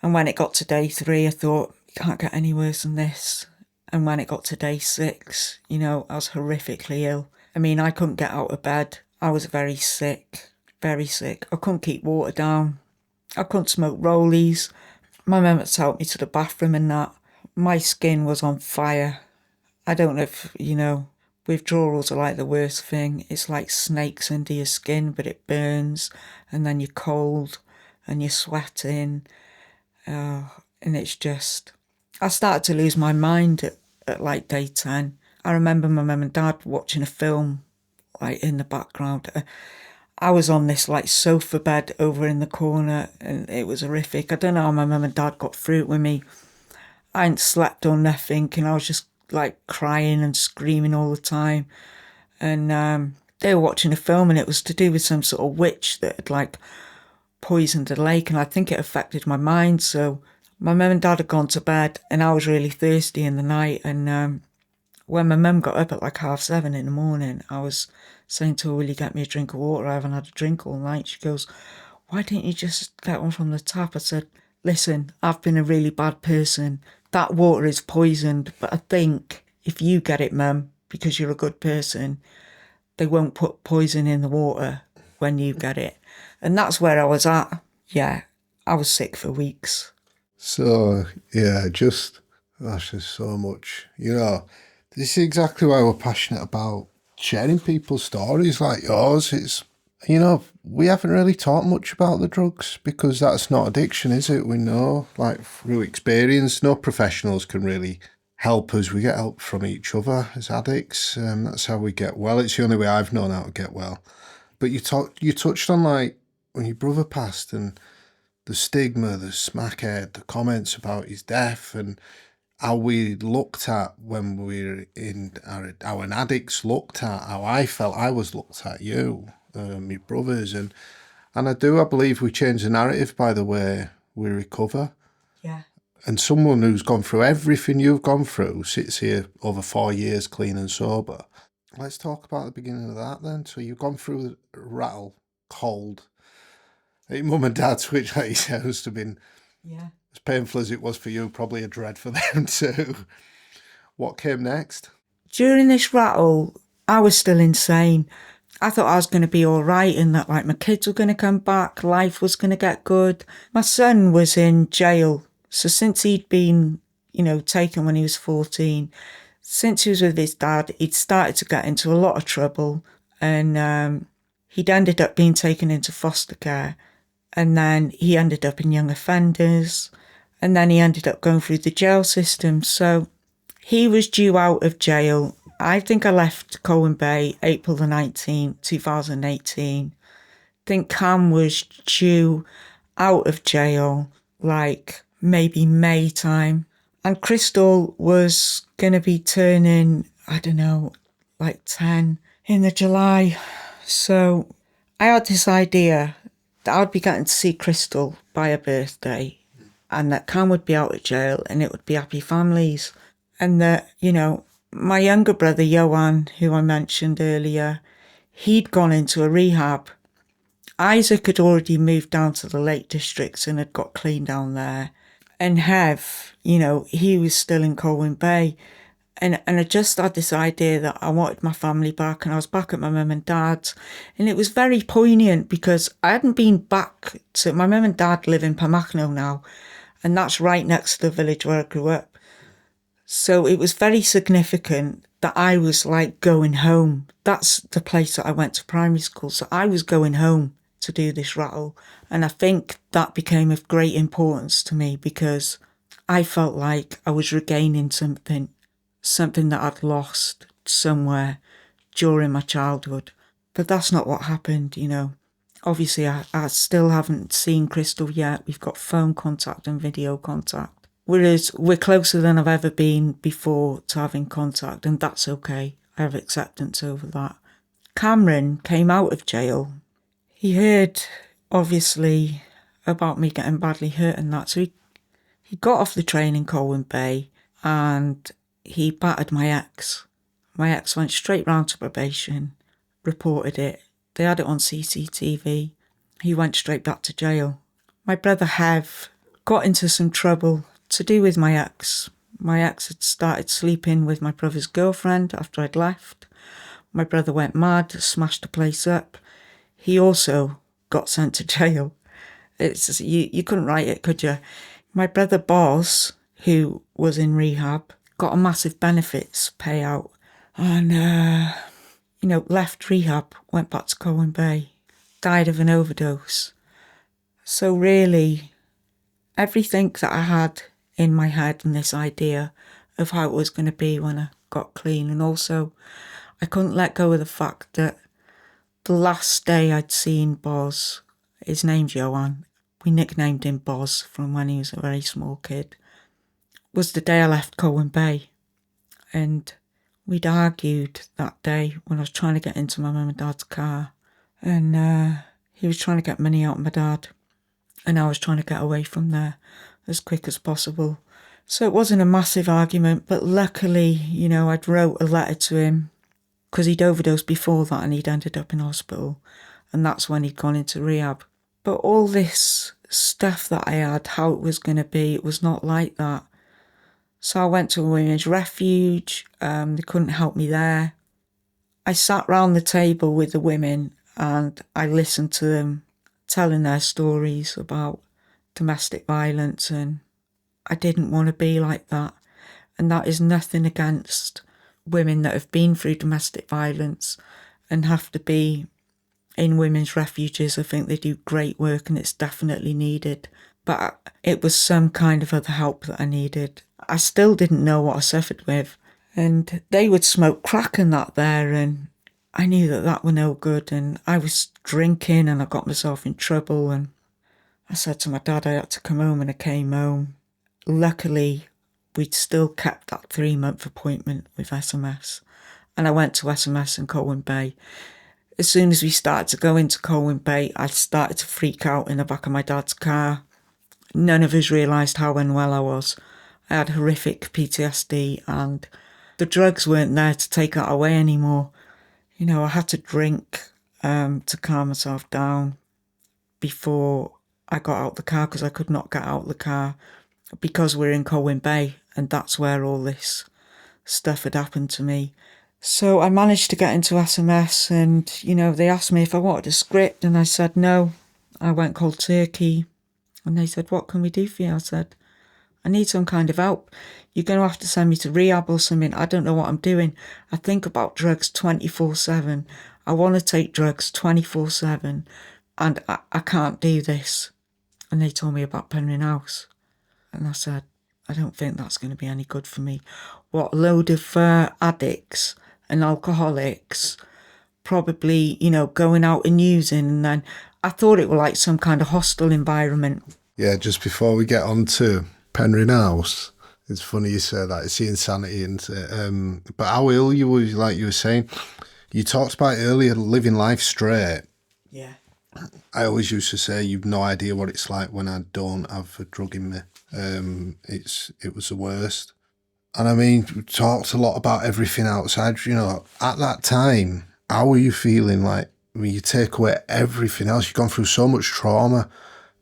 And when it got to day 3, I thought, it can't get any worse than this. And when it got to day 6, you know, I was horrifically ill. I mean, I couldn't get out of bed. I was very sick, very sick. I couldn't keep water down. I couldn't smoke rollies. My mum had helped me to the bathroom and that. My skin was on fire. I don't know if, you know, withdrawals are like the worst thing. It's like snakes under your skin, but it burns, and then you're cold and you're sweating. And it's just, I started to lose my mind at like day 10. I remember my mum and dad watching a film like in the background. I was on this like sofa bed over in the corner, and it was horrific. I don't know how my mum and dad got through it with me. I hadn't slept or nothing, and I was just like crying and screaming all the time. And they were watching a film, and it was to do with some sort of witch that had like poisoned a lake, and I think it affected my mind. So my mum and dad had gone to bed, and I was really thirsty in the night. And when my mum got up at like 7:30 in the morning, I was saying to her, "Will you get me a drink of water? I haven't had a drink all night." She goes, "Why didn't you just get one from the tap?" I said, "Listen, I've been a really bad person. That water is poisoned, but I think if you get it, Mum, because you're a good person, they won't put poison in the water when you get it." And that's where I was at. Yeah, I was sick for weeks. So, yeah, just, gosh, there's so much. This is exactly why we're passionate about sharing people's stories like yours. It's, we haven't really talked much about the drugs because that's not addiction, is it? We know, like, through experience, no professionals can really help us. We get help from each other as addicts. That's how we get well. It's the only way I've known how to get well. But you touched on, like, when your brother passed and the stigma, the smackhead, the comments about his death, and how we looked at when we were in how an addicts looked at, how I felt I was looked at, you, my brothers, and I believe we changed the narrative by the way we recover. Yeah. And someone who's gone through everything you've gone through sits here over 4 years clean and sober. Let's talk about the beginning of that then. So you've gone through the rattle, cold. Your mum and dad's, which, like you said, must have been as painful as it was for you, probably a dread for them too. What came next? During this rattle, I was still insane. I thought I was going to be all right and that like my kids were going to come back, life was going to get good. My son was in jail. So since he'd been, taken when he was 14, since he was with his dad, he'd started to get into a lot of trouble, and he'd ended up being taken into foster care. And then he ended up in young offenders, and then he ended up going through the jail system. So he was due out of jail. I think I left Colwyn Bay April the 19th, 2018. I think Cam was due out of jail like maybe May time. And Crystal was going to be turning, I don't know, like 10 in the July. So I had this idea that I'd be getting to see Crystal by her birthday, and that Cam would be out of jail and it would be happy families. And that, my younger brother, Johan, who I mentioned earlier, he'd gone into a rehab. Isaac had already moved down to the Lake District and had got clean down there. And Hev, he was still in Colwyn Bay. And I just had this idea that I wanted my family back, and I was back at my mum and dad's. And it was very poignant because I hadn't been back to... My mum and dad live in Pamachno now, and that's right next to the village where I grew up. So it was very significant that I was like going home. That's the place that I went to primary school. So I was going home to do this rattle. And I think that became of great importance to me because I felt like I was regaining something that I'd lost somewhere during my childhood. But that's not what happened, Obviously, I still haven't seen Crystal yet. We've got phone contact and video contact. Whereas we're closer than I've ever been before to having contact, and that's okay. I have acceptance over that. Cameron came out of jail. He heard, obviously, about me getting badly hurt and that. So he got off the train in Colwyn Bay and he battered my ex. My ex went straight round to probation, reported it. They had it on CCTV. He went straight back to jail. My brother Hev got into some trouble to do with my ex. My ex had started sleeping with my brother's girlfriend after I'd left. My brother went mad, smashed the place up. He also got sent to jail. It's you couldn't write it, could you? My brother Boz, who was in rehab, got a massive benefits payout and, left rehab, went back to Colwyn Bay, died of an overdose. So really, everything that I had in my head and this idea of how it was going to be when I got clean, and also I couldn't let go of the fact that The last day I'd seen Boz, his name's Johan, we nicknamed him Boz from when he was a very small kid, was the day I left Colwyn Bay. And we'd argued that day when I was trying to get into my mum and dad's car. And he was trying to get money out of my dad. And I was trying to get away from there as quick as possible. So it wasn't a massive argument, but luckily, I'd wrote a letter to him because he'd overdosed before that and he'd ended up in hospital. And that's when he'd gone into rehab. But all this stuff that I had, how it was going to be, it was not like that. So I went to a women's refuge. They couldn't help me there. I sat round the table with the women and I listened to them telling their stories about domestic violence, and I didn't want to be like that. And that is nothing against women that have been through domestic violence and have to be in women's refuges. I think they do great work and it's definitely needed. But it was some kind of other help that I needed. I still didn't know what I suffered with. And they would smoke crack and that there, and I knew that were no good. And I was drinking and I got myself in trouble. And I said to my dad I had to come home, and I came home. Luckily, we'd still kept that 3-month appointment with SMS. And I went to SMS in Colwyn Bay. As soon as we started to go into Colwyn Bay, I started to freak out in the back of my dad's car. None of us realised how unwell I was. I had horrific PTSD and the drugs weren't there to take that away anymore. I had to drink to calm myself down before I got out the car, because I could not get out the car because we're in Colwyn Bay and that's where all this stuff had happened to me. So I managed to get into SMS and, they asked me if I wanted a script and I said no. I went cold turkey and they said, what can we do for you? I said, I need some kind of help. You're going to have to send me to rehab or something. I don't know what I'm doing. I think about drugs 24/7. I want to take drugs 24/7 and I can't do this. And they told me about Penryn House. And I said, I don't think that's going to be any good for me. What a load of addicts and alcoholics probably, going out and using. And then I thought it was like some kind of hostile environment. Yeah, just before we get on to Penryn House, it's funny you say that. It's the insanity, isn't it? But how ill you were, like you were saying. You talked about earlier, living life straight. Yeah. I always used to say you've no idea what it's like when I don't have a drug in me. It was the worst. And I mean, we talked a lot about everything outside. At that time, how were you feeling? Like, when you take away everything else, you've gone through so much trauma.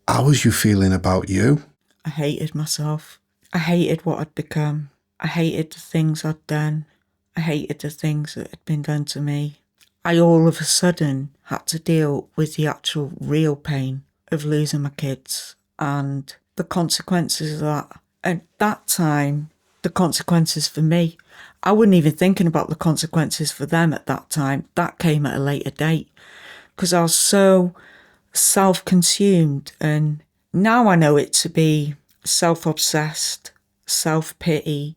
How was you feeling about you? I hated myself. I hated what I'd become. I hated the things I'd done. I hated the things that had been done to me. I all of a sudden had to deal with the actual real pain of losing my kids and the consequences of that. At that time, the consequences for me, I wasn't even thinking about the consequences for them at that time. That came at a later date because I was so self-consumed, and now I know it to be self-obsessed, self-pity,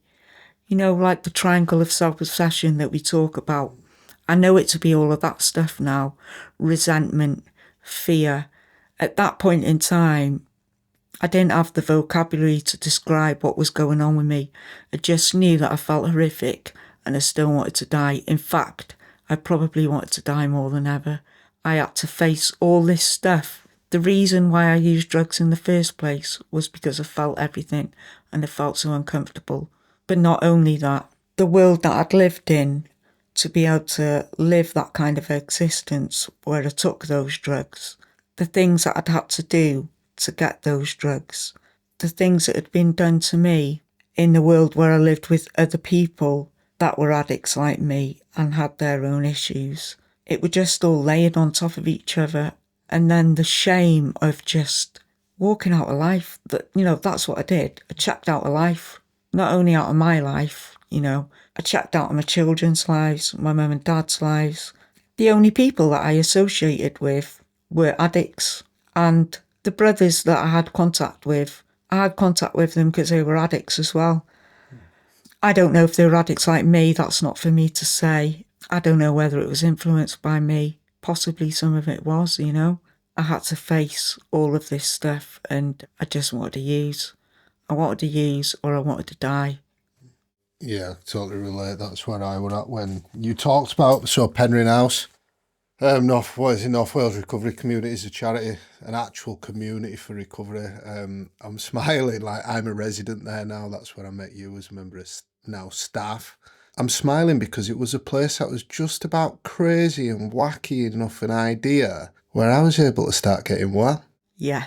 like the triangle of self-obsession that we talk about. I know it to be all of that stuff now. Resentment, fear. At that point in time, I didn't have the vocabulary to describe what was going on with me. I just knew that I felt horrific and I still wanted to die. In fact, I probably wanted to die more than ever. I had to face all this stuff. The reason why I used drugs in the first place was because I felt everything and I felt so uncomfortable. But not only that, the world that I'd lived in, to be able to live that kind of existence where I took those drugs, the things that I'd had to do to get those drugs, the things that had been done to me in the world where I lived with other people that were addicts like me and had their own issues. It were just all layered on top of each other. And then the shame of just walking out of life, that's what I did. I checked out of life, not only out of my life, I checked out of my children's lives, my mum and dad's lives. The only people that I associated with were addicts, and the brothers that I had contact with them because they were addicts as well. I don't know if they were addicts like me. That's not for me to say. I don't know whether it was influenced by me. possibly some of it was, you know. I had to face all of this stuff and I just wanted to use. I wanted to use or I wanted to die. Yeah, totally relate. That's where I was at when you talked about Penryn House. North Wales Recovery Community is a charity, an actual community for recovery. I'm smiling like I'm a resident there now. That's where I met you as a member of now staff. I'm smiling because it was a place that was just about crazy and wacky enough an idea where I was able to start getting well. Yeah.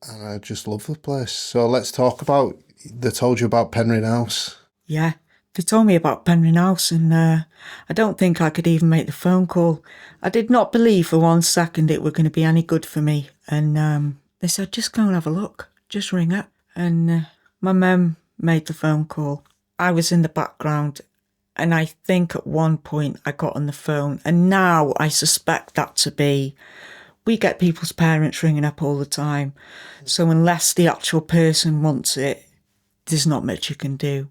And I just love the place. So let's talk about, they told you about Penryn House. Yeah. They told me about Penryn House and I don't think I could even make the phone call. I did not believe for 1 second it were going to be any good for me. And they said, just go and have a look. Just ring up. And my mum made the phone call. I was in the background and I think at one point I got on the phone. And now I suspect that to be, we get people's parents ringing up all the time. So unless the actual person wants it, there's not much you can do.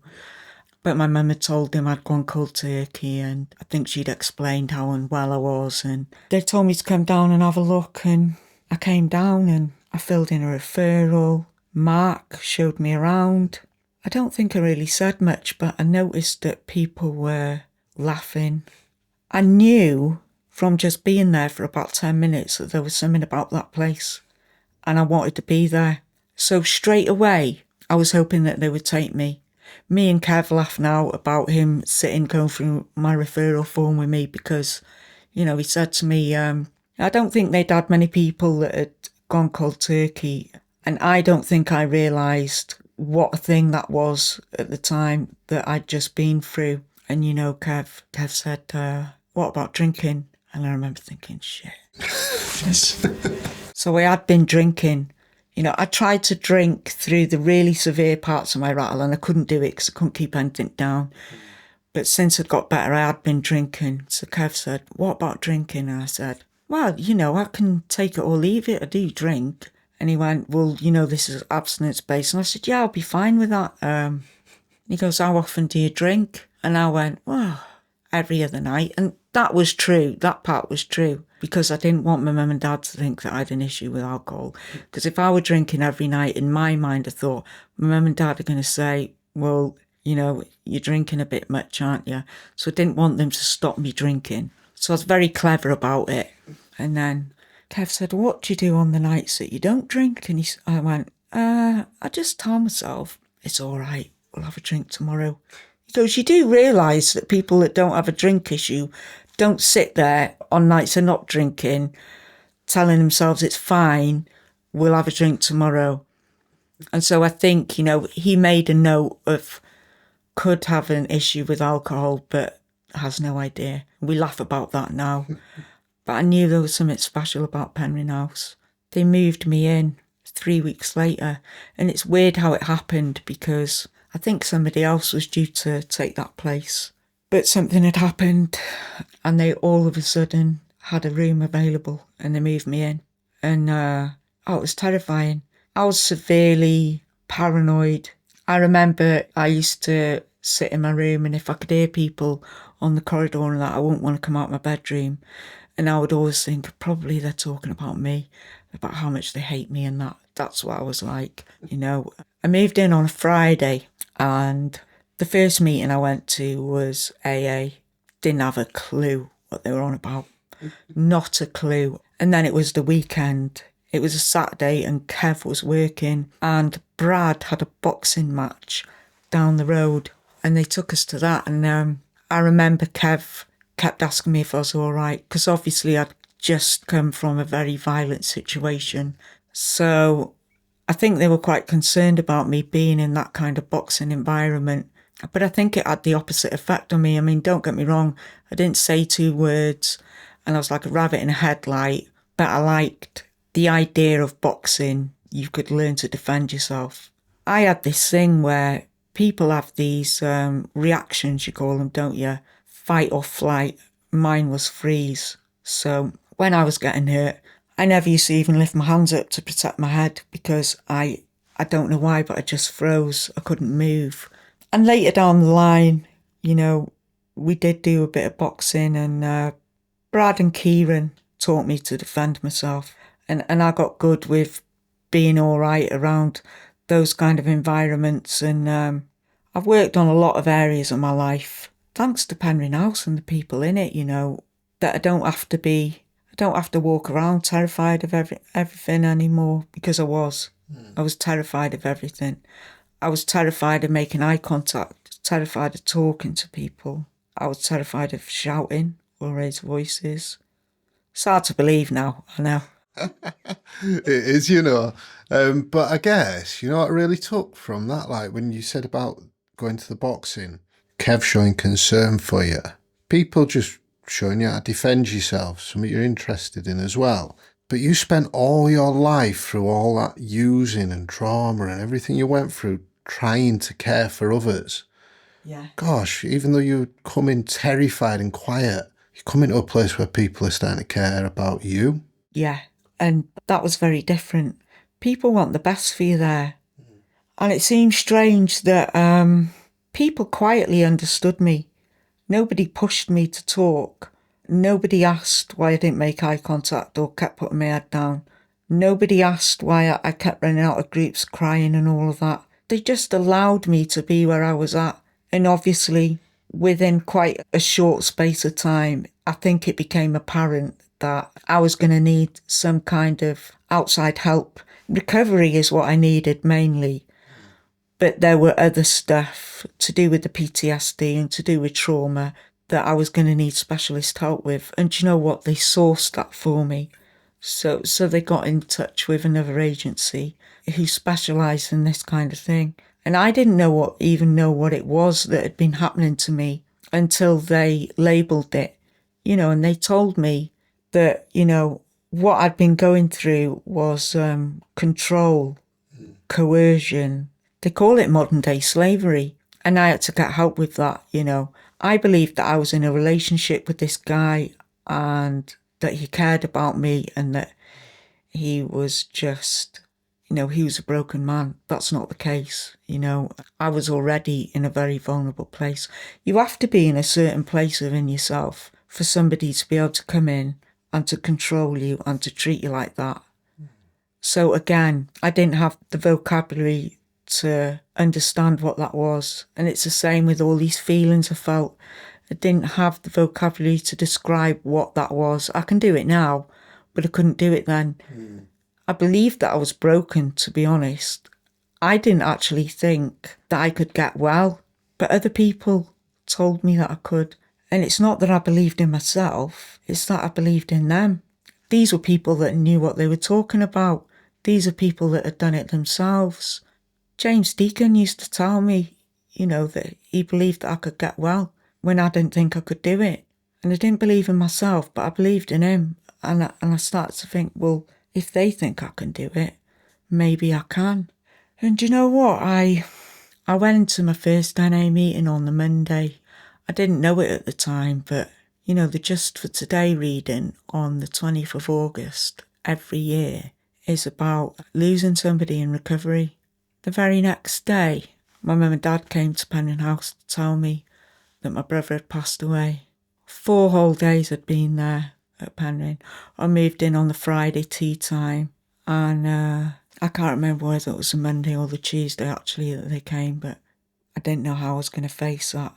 But my mum had told them I'd gone cold turkey and I think she'd explained how unwell I was and they told me to come down and have a look and I came down and I filled in a referral. Mark showed me around. I don't think I really said much, but I noticed that people were laughing. I knew from just being there for about 10 minutes that there was something about that place and I wanted to be there. So straight away, I was hoping that they would take me. Me and Kev laugh now about him going through my referral form with me because, you know, he said to me, I don't think they'd had many people that had gone cold turkey. And I don't think I realised what a thing that was at the time that I'd just been through. And, you know, Kev said, what about drinking? And I remember thinking, shit. So I had been drinking. You know, I tried to drink through the really severe parts of my rattle and I couldn't do it because I couldn't keep anything down. But since I'd got better, I had been drinking. So Kev said, what about drinking? And I said, well, you know, I can take it or leave it. I do drink. And he went, well, you know, this is abstinence-based. And I said, yeah, I'll be fine with that. He goes, how often do you drink? And I went, well, every other night. And that was true. That part was true. Because I didn't want my mum and dad to think that I had an issue with alcohol. Because if I were drinking every night, in my mind, I thought, my mum and dad are going to say, well, you know, you're drinking a bit much, aren't you? So I didn't want them to stop me drinking. So I was very clever about it. And then Kev said, what do you do on the nights that you don't drink? And I went, I just tell myself, it's all right, we'll have a drink tomorrow. He goes, you do realise that people that don't have a drink issue don't sit there on nights they're not drinking, telling themselves it's fine, we'll have a drink tomorrow. And so I think, you know, he made a note of could have an issue with alcohol, but has no idea. We laugh about that now. But I knew there was something special about Penryn House. They moved me in 3 weeks later. And it's weird how it happened because I think somebody else was due to take that place. But something had happened and they all of a sudden had a room available and they moved me in. And it was terrifying. I was severely paranoid. I remember I used to sit in my room and if I could hear people on the corridor and that, I wouldn't want to come out of my bedroom. And I would always think, probably they're talking about me, about how much they hate me and that. That's what I was like, you know. I moved in on a Friday and the first meeting I went to was AA. Didn't have a clue what they were on about. Not a clue. And then it was the weekend. It was a Saturday and Kev was working and Brad had a boxing match down the road and they took us to that. And I remember Kev kept asking me if I was all right because obviously I'd just come from a very violent situation. So I think they were quite concerned about me being in that kind of boxing environment. But I think it had the opposite effect on me. I mean, don't get me wrong, I didn't say 2 words and I was like a rabbit in a headlight, but I liked the idea of boxing. You could learn to defend yourself. I had this thing where people have these reactions, you call them, don't you? Fight or flight. Mine was freeze. So when I was getting hurt, I never used to even lift my hands up to protect my head because I don't know why, but I just froze. I couldn't move. And later down the line, you know, we did do a bit of boxing and Brad and Kieran taught me to defend myself. And I got good with being all right around those kind of environments. And I've worked on a lot of areas of my life, thanks to Penryn House and the people in it, that I don't have to walk around terrified of everything anymore, because I was. I was terrified of everything. I was terrified of making eye contact, terrified of talking to people. I was terrified of shouting or raised voices. It's hard to believe now, I know. It is, but I guess, what I really took from that, like when you said about going to the boxing, Kev showing concern for you, people just showing you how to defend yourself, something you're interested in as well. But you spent all your life through all that using and trauma and everything you went through trying to care for others. Yeah. Gosh, even though you come in terrified and quiet, you come into a place where people are starting to care about you. Yeah, and that was very different. People want the best for you there. And it seemed strange that people quietly understood me. Nobody pushed me to talk. Nobody asked why I didn't make eye contact or kept putting my head down. Nobody asked why I kept running out of groups crying and all of that. They just allowed me to be where I was at. And obviously, within quite a short space of time, I think it became apparent that I was going to need some kind of outside help. Recovery is what I needed mainly. But there were other stuff to do with the PTSD and to do with trauma that I was going to need specialist help with. And do you know what? They sourced that for me. So they got in touch with another agency who specialised in this kind of thing. And I didn't even know what it was that had been happening to me until they labelled it, and they told me that, what I'd been going through was control, coercion. They call it modern day slavery. And I had to get help with that, I believed that I was in a relationship with this guy and that he cared about me and that he was just, he was a broken man. That's not the case. I was already in a very vulnerable place. You have to be in a certain place within yourself for somebody to be able to come in and to control you and to treat you like that. So again, I didn't have the vocabulary to understand what that was. And it's the same with all these feelings I felt. I didn't have the vocabulary to describe what that was. I can do it now, but I couldn't do it then. I believed that I was broken, to be honest. I didn't actually think that I could get well, but other people told me that I could. And it's not that I believed in myself, it's that I believed in them. These were people that knew what they were talking about. These are people that had done it themselves. James Deacon used to tell me, that he believed that I could get well when I didn't think I could do it. And I didn't believe in myself, but I believed in him. And I started to think, well, if they think I can do it, maybe I can. And you know what? I went into my first NA meeting on the Monday. I didn't know it at the time, but, the Just for Today reading on the 20th of August every year is about losing somebody in recovery. The very next day, my mum and dad came to Penryn House to tell me that my brother had passed away. 4 whole days I'd been there at Penryn. I moved in on the Friday tea time, and I can't remember whether it was the Monday or the Tuesday actually that they came, but I didn't know how I was going to face that.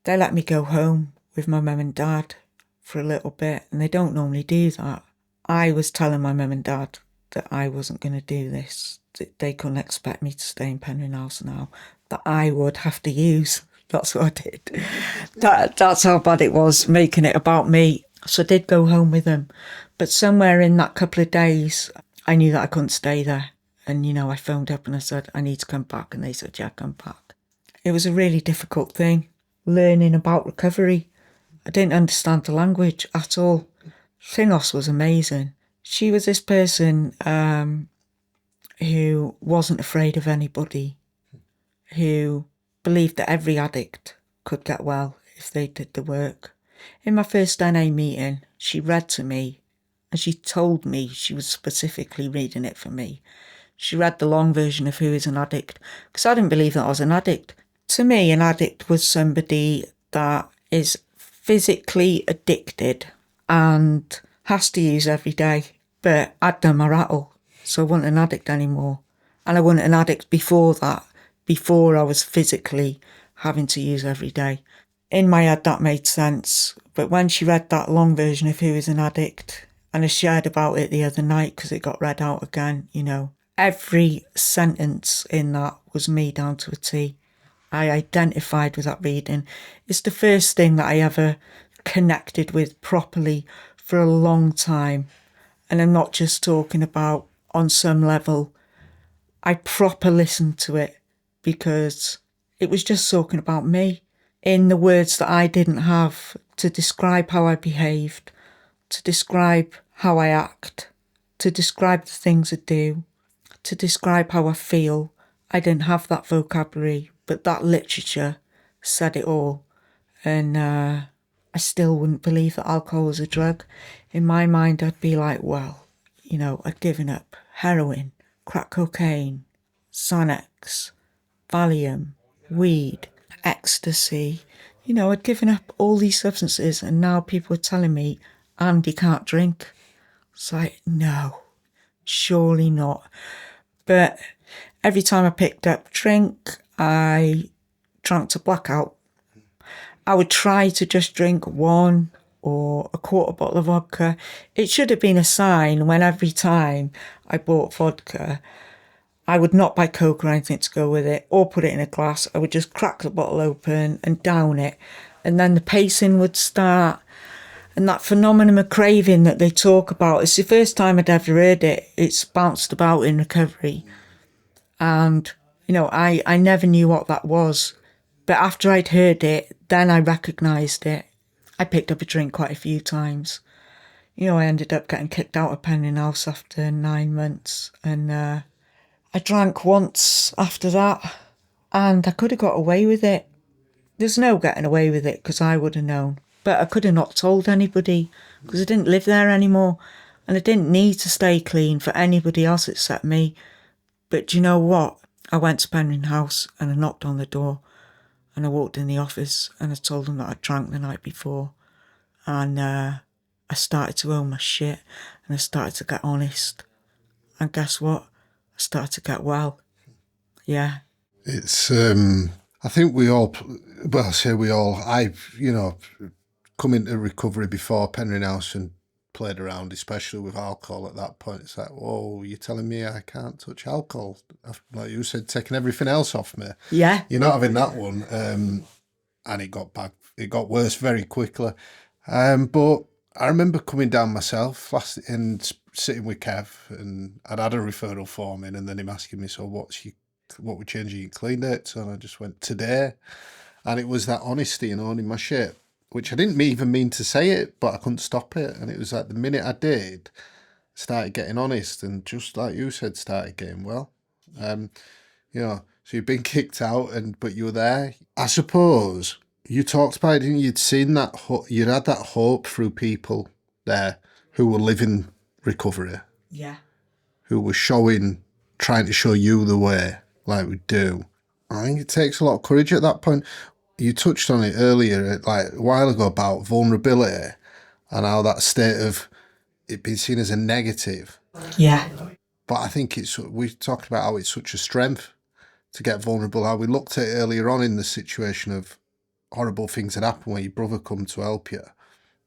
They let me go home with my mum and dad for a little bit, and they don't normally do that. I was telling my mum and dad that I wasn't going to do this, that they couldn't expect me to stay in Penryn House now, that I would have to use. That's what I did. That's how bad it was, making it about me. So I did go home with them. But somewhere in that couple of days, I knew that I couldn't stay there. And, I phoned up and I said, I need to come back. And they said, yeah, come back. It was a really difficult thing, learning about recovery. I didn't understand the language at all. Finos was amazing. She was this person who wasn't afraid of anybody, who believed that every addict could get well if they did the work. In my first NA meeting, she read to me and she told me she was specifically reading it for me. She read the long version of Who is an Addict, because I didn't believe that I was an addict. To me, an addict was somebody that is physically addicted and has to use every day. But I'd done my rattle, so I wasn't an addict anymore. And I wasn't an addict before that, before I was physically having to use every day. In my head, that made sense. But when she read that long version of Who is an Addict, and I shared about it the other night because it got read out again, you know, every sentence in that was me down to a T. I identified with that reading. It's the first thing that I ever connected with properly for a long time. And I'm not just talking about on some level. I proper listened to it because it was just talking about me in the words that I didn't have to describe how I behaved, to describe how I act, to describe the things I do, to describe how I feel. I didn't have that vocabulary, but that literature said it all. And I still wouldn't believe that alcohol was a drug. In my mind, I'd be like, well, you know, I'd given up heroin, crack cocaine, Xanax, Valium, weed, ecstasy. You know, I'd given up all these substances and now people are telling me, Andy can't drink. It's like, no, surely not. But every time I picked up drink, I drank to blackout. I would try to just drink one or a quarter bottle of vodka. It should have been a sign when every time I bought vodka, I would not buy Coke or anything to go with it or put it in a glass. I would just crack the bottle open and down it. And then the pacing would start. And that phenomenon of craving that they talk about, it's the first time I'd ever heard it. It's bounced about in recovery. And, you know, I never knew what that was. But after I'd heard it, then I recognised it. I picked up a drink quite a few times. You know, I ended up getting kicked out of Penryn House after 9 months. And I drank once after that. And I could have got away with it. There's no getting away with it because I would have known. But I could have not told anybody because I didn't live there anymore. And I didn't need to stay clean for anybody else except me. But do you know what? I went to Penryn House and I knocked on the door. And I walked in the office and I told them that I'd drank the night before. And I started to own my shit and I started to get honest. And guess what? I started to get well. Yeah. It's, I think we all, well, I say we all, I've, you know, come into recovery before Penryn House and played around, especially with alcohol at that point. It's like, whoa, you're telling me I can't touch alcohol? Like you said, taking everything else off me. Yeah. You're not having that one. And it got bad. It got worse very quickly. But I remember coming down myself and sitting with Kev, and I'd had a referral form in, and then him asking me, so what we're changing your clean dates? And I just went, today. And it was that honesty and owning my shit, which I didn't even mean to say it, but I couldn't stop it. And it was like the minute I did, I started getting honest, and just like you said, started getting well. You know, so you've been kicked out, but you were there. I suppose you talked about it, didn't you? You'd seen that, you'd had that hope through people there who were living recovery. Yeah. Who were trying to show you the way, like we do. I think it takes a lot of courage at that point. You touched on it earlier, like a while ago, about vulnerability and how that state of it being seen as a negative. Yeah. But I think we talked about how it's such a strength to get vulnerable, how we looked at it earlier on in the situation of horrible things that happen where your brother come to help you.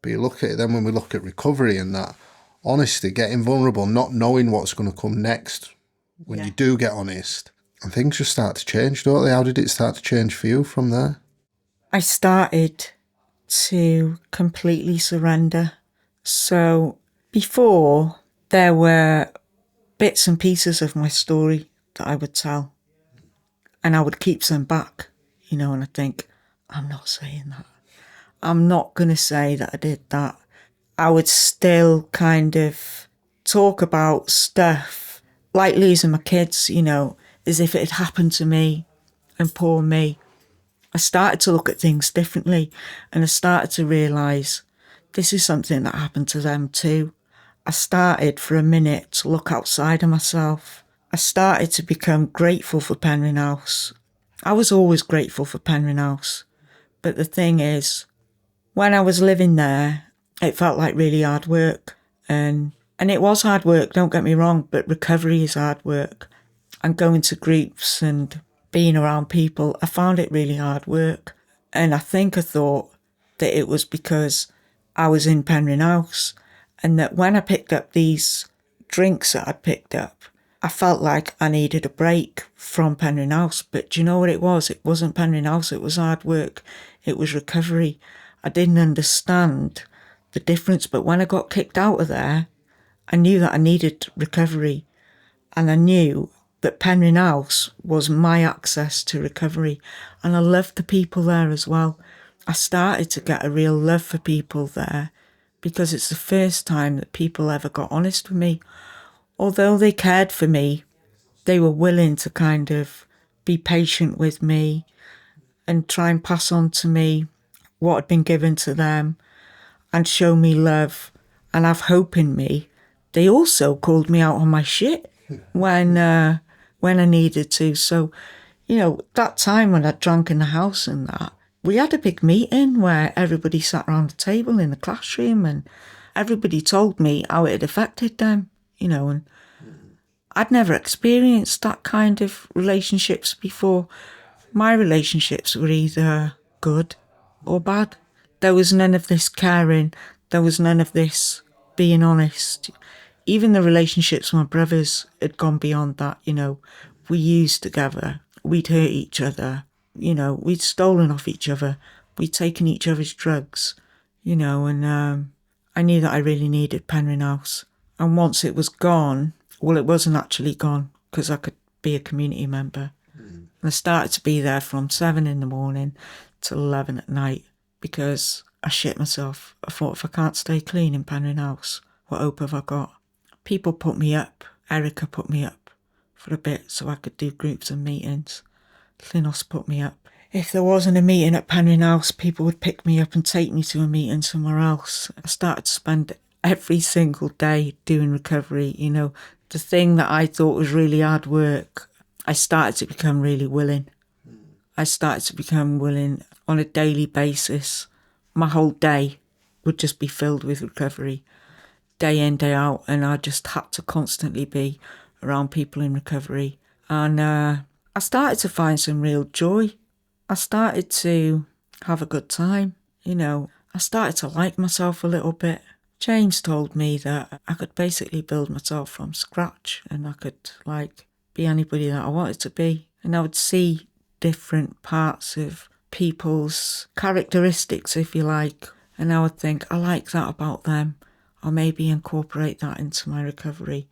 But you look at it then when we look at recovery and that honesty, getting vulnerable, not knowing what's going to come next when you do get honest, and things just start to change, don't they? How did it start to change for you from there? I started to completely surrender. So before, there were bits and pieces of my story that I would tell, and I would keep some back, you know, and I think, I'm not saying that. I'm not going to say that I did that. I would still kind of talk about stuff like losing my kids, you know, as if it had happened to me and poor me. I started to look at things differently, and I started to realise this is something that happened to them too. I started for a minute to look outside of myself. I started to become grateful for Penryn House. I was always grateful for Penryn House. But the thing is, when I was living there, it felt like really hard work. And it was hard work, don't get me wrong, but recovery is hard work. And going to groups and being around people, I found it really hard work. And I thought that it was because I was in Penryn House, and that when I picked up these drinks that I'd picked up, I felt like I needed a break from Penryn House. But do you know what it was? It wasn't Penryn House, it was hard work. It was recovery. I didn't understand the difference, but when I got kicked out of there, I knew that I needed recovery, and I knew that Penryn House was my access to recovery, and I loved the people there as well. I started to get a real love for people there because it's the first time that people ever got honest with me. Although they cared for me, they were willing to kind of be patient with me and try and pass on to me what had been given to them and show me love and have hope in me. They also called me out on my shit when I needed to. So, you know, that time when I drank in the house and that, we had a big meeting where everybody sat around the table in the classroom and everybody told me how it had affected them, you know, and I'd never experienced that kind of relationships before. My relationships were either good or bad. There was none of this caring. There was none of this being honest. Even the relationships with my brothers had gone beyond that, you know. We used together. We'd hurt each other. You know, we'd stolen off each other. We'd taken each other's drugs, you know, and I knew that I really needed Penryn House. And once it was gone, well, it wasn't actually gone because I could be a community member. And I started to be there from 7 a.m. till 11 at night because I shit myself. I thought, if I can't stay clean in Penryn House, what hope have I got? People put me up. Erica put me up for a bit so I could do groups and meetings. Llynos put me up. If there wasn't a meeting at Penryn House, people would pick me up and take me to a meeting somewhere else. I started to spend every single day doing recovery, you know. The thing that I thought was really hard work, I started to become really willing. I started to become willing on a daily basis. My whole day would just be filled with recovery, day in, day out, and I just had to constantly be around people in recovery. And I started to find some real joy. I started to have a good time, you know. I started to like myself a little bit. James told me that I could basically build myself from scratch and I could, like, be anybody that I wanted to be. And I would see different parts of people's characteristics, if you like, and I would think, I like that about them. I'll maybe incorporate that into my recovery.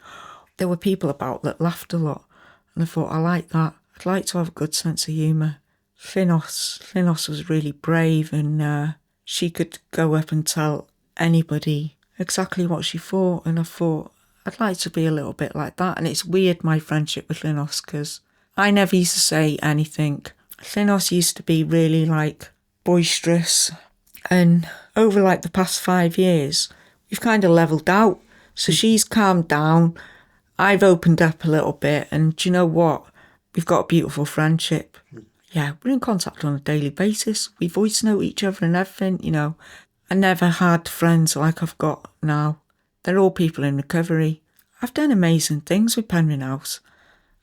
There were people about that laughed a lot, and I thought, I like that. I'd like to have a good sense of humour. Llynos was really brave, and she could go up and tell anybody exactly what she thought, and I thought, I'd like to be a little bit like that. And it's weird, my friendship with Llynos, because I never used to say anything. Llynos used to be really, like, boisterous, and over, like, the past 5 years, we've kind of levelled out. So she's calmed down. I've opened up a little bit, and do you know what? We've got a beautiful friendship. Yeah, we're in contact on a daily basis. We voice note each other and everything, you know. I never had friends like I've got now. They're all people in recovery. I've done amazing things with Penryn House.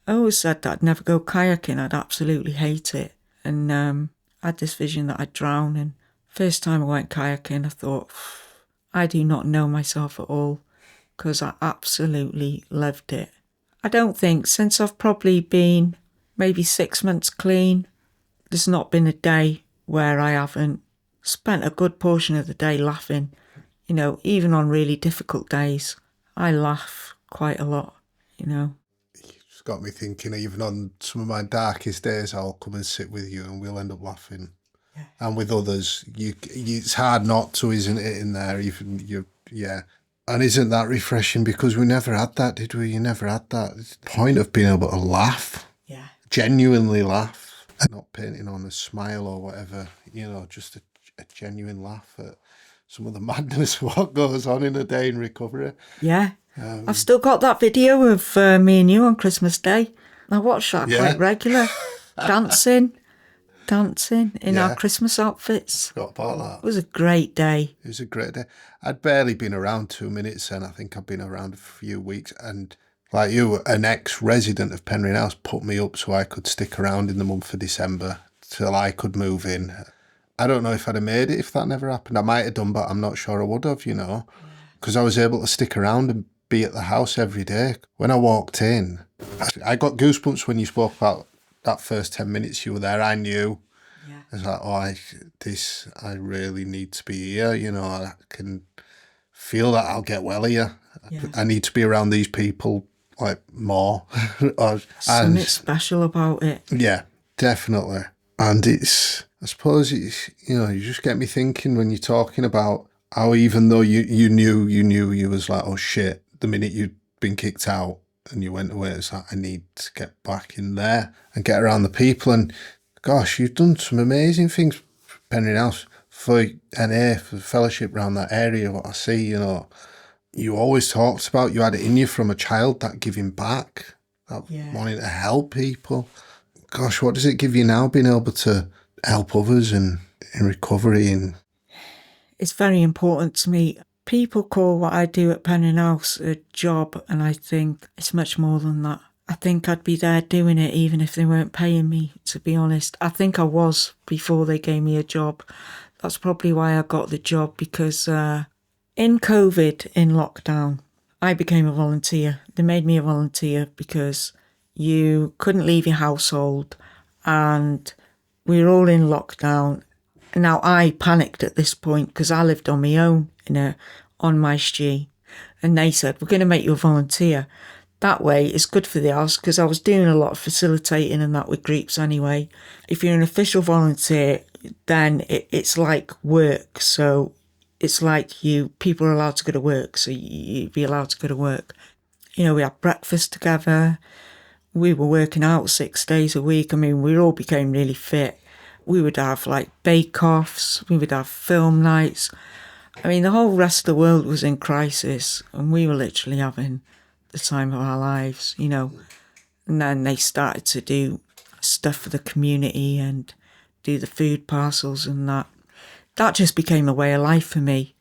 I always said that I'd never go kayaking. I'd absolutely hate it. And I had this vision that I'd drown. And first time I went kayaking, I thought, I do not know myself at all, because I absolutely loved it. I don't think, since I've probably been maybe 6 months clean, there's not been a day where I haven't spent a good portion of the day laughing. You know, even on really difficult days, I laugh quite a lot, you know. It's got me thinking, even on some of my darkest days, I'll come and sit with you and we'll end up laughing. Yeah. And with others, it's hard not to, isn't it, in there? Even you, yeah. And isn't that refreshing? Because we never had that, did we? You never had that. It's the point of being able to laugh. Yeah. Genuinely laugh. And not painting on a smile or whatever, you know, just a genuine laugh at some of the madness of what goes on in a day in recovery. Yeah. I've still got that video of me and you on Christmas Day. I watch that quite regular. Dancing. dancing in our Yeah. Christmas outfits. Forgot about that. It was a great day. It was a great day. I'd barely been around 2 minutes, and I think I'd been around a few weeks. And like you, an ex-resident of Penryn House put me up so I could stick around in the month of December till I could move in. I don't know if I'd have made it if that never happened. I might have done, but I'm not sure I would have, because I was able to stick around and be at the house every day. When I walked in, I got goosebumps when you spoke about that first 10 minutes you were there. I knew. Yeah. I was like, I really need to be here. I can feel that I'll get well here. Yeah. I need to be around these people like more. Something special about it. Yeah, definitely. And I suppose you just get me thinking when you're talking about how even though you knew you was like, oh shit, the minute you'd been kicked out and you went away, it's like, I need to get back in there and get around the people. And gosh, you've done some amazing things for Penryn House, for NA, for the fellowship around that area, what I see, you always talked about, you had it in you from a child, that giving back, that wanting to help people. Gosh, what does it give you now, being able to help others and in recovery? And it's very important to me. People call what I do at Penryn House a job, and I think it's much more than that. I think I'd be there doing it even if they weren't paying me, to be honest. I think I was before they gave me a job. That's probably why I got the job, because in COVID, in lockdown, I became a volunteer. They made me a volunteer because you couldn't leave your household and we were all in lockdown. Now, I panicked at this point because I lived on my own on my street, and they said, we're going to make you a volunteer. That way, it's good for the house because I was doing a lot of facilitating and that with groups anyway. If you're an official volunteer, then it's like work. So it's like people are allowed to go to work, so you'd be allowed to go to work. We had breakfast together. We were working out 6 days a week. I mean, we all became really fit. We would have like bake-offs. We would have film nights. I mean, the whole rest of the world was in crisis and we were literally having the time of our lives, And then they started to do stuff for the community and do the food parcels and that. That just became a way of life for me.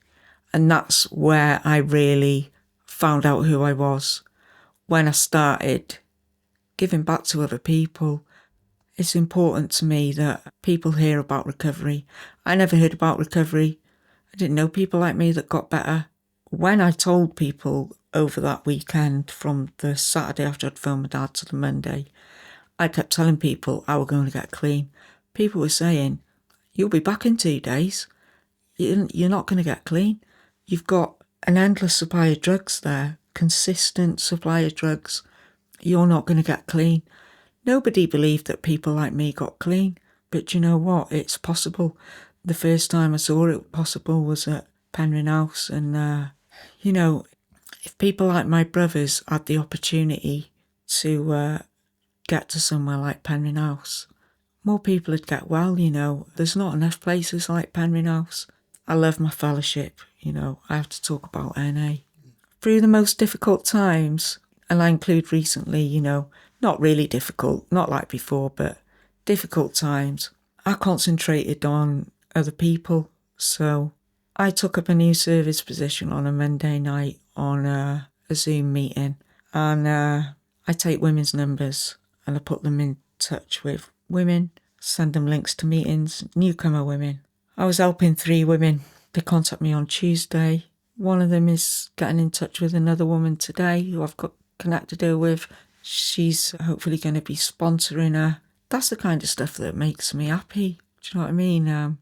And that's where I really found out who I was. When I started giving back to other people, it's important to me that people hear about recovery. I never heard about recovery. I didn't know people like me that got better. When I told people over that weekend, from the Saturday after I'd filmed my dad to the Monday, I kept telling people I was going to get clean. People were saying, you'll be back in 2 days. You're not going to get clean. You've got an endless supply of drugs there, consistent supply of drugs. You're not going to get clean. Nobody believed that people like me got clean. But you know what? It's possible. The first time I saw it possible was at Penryn House. And, if people like my brothers had the opportunity to get to somewhere like Penryn House, more people would get well, There's not enough places like Penryn House. I love my fellowship, I have to talk about NA. Through the most difficult times, and I include recently, not really difficult, not like before, but difficult times, I concentrated on other people. So I took up a new service position on a Monday night on a Zoom meeting, and I take women's numbers and I put them in touch with women, send them links to meetings, newcomer women. I was helping 3 women. They contact me on Tuesday. One of them is getting in touch with another woman today who I've got connected her with. She's hopefully going to be sponsoring her. That's the kind of stuff that makes me happy. Do you know what I mean? I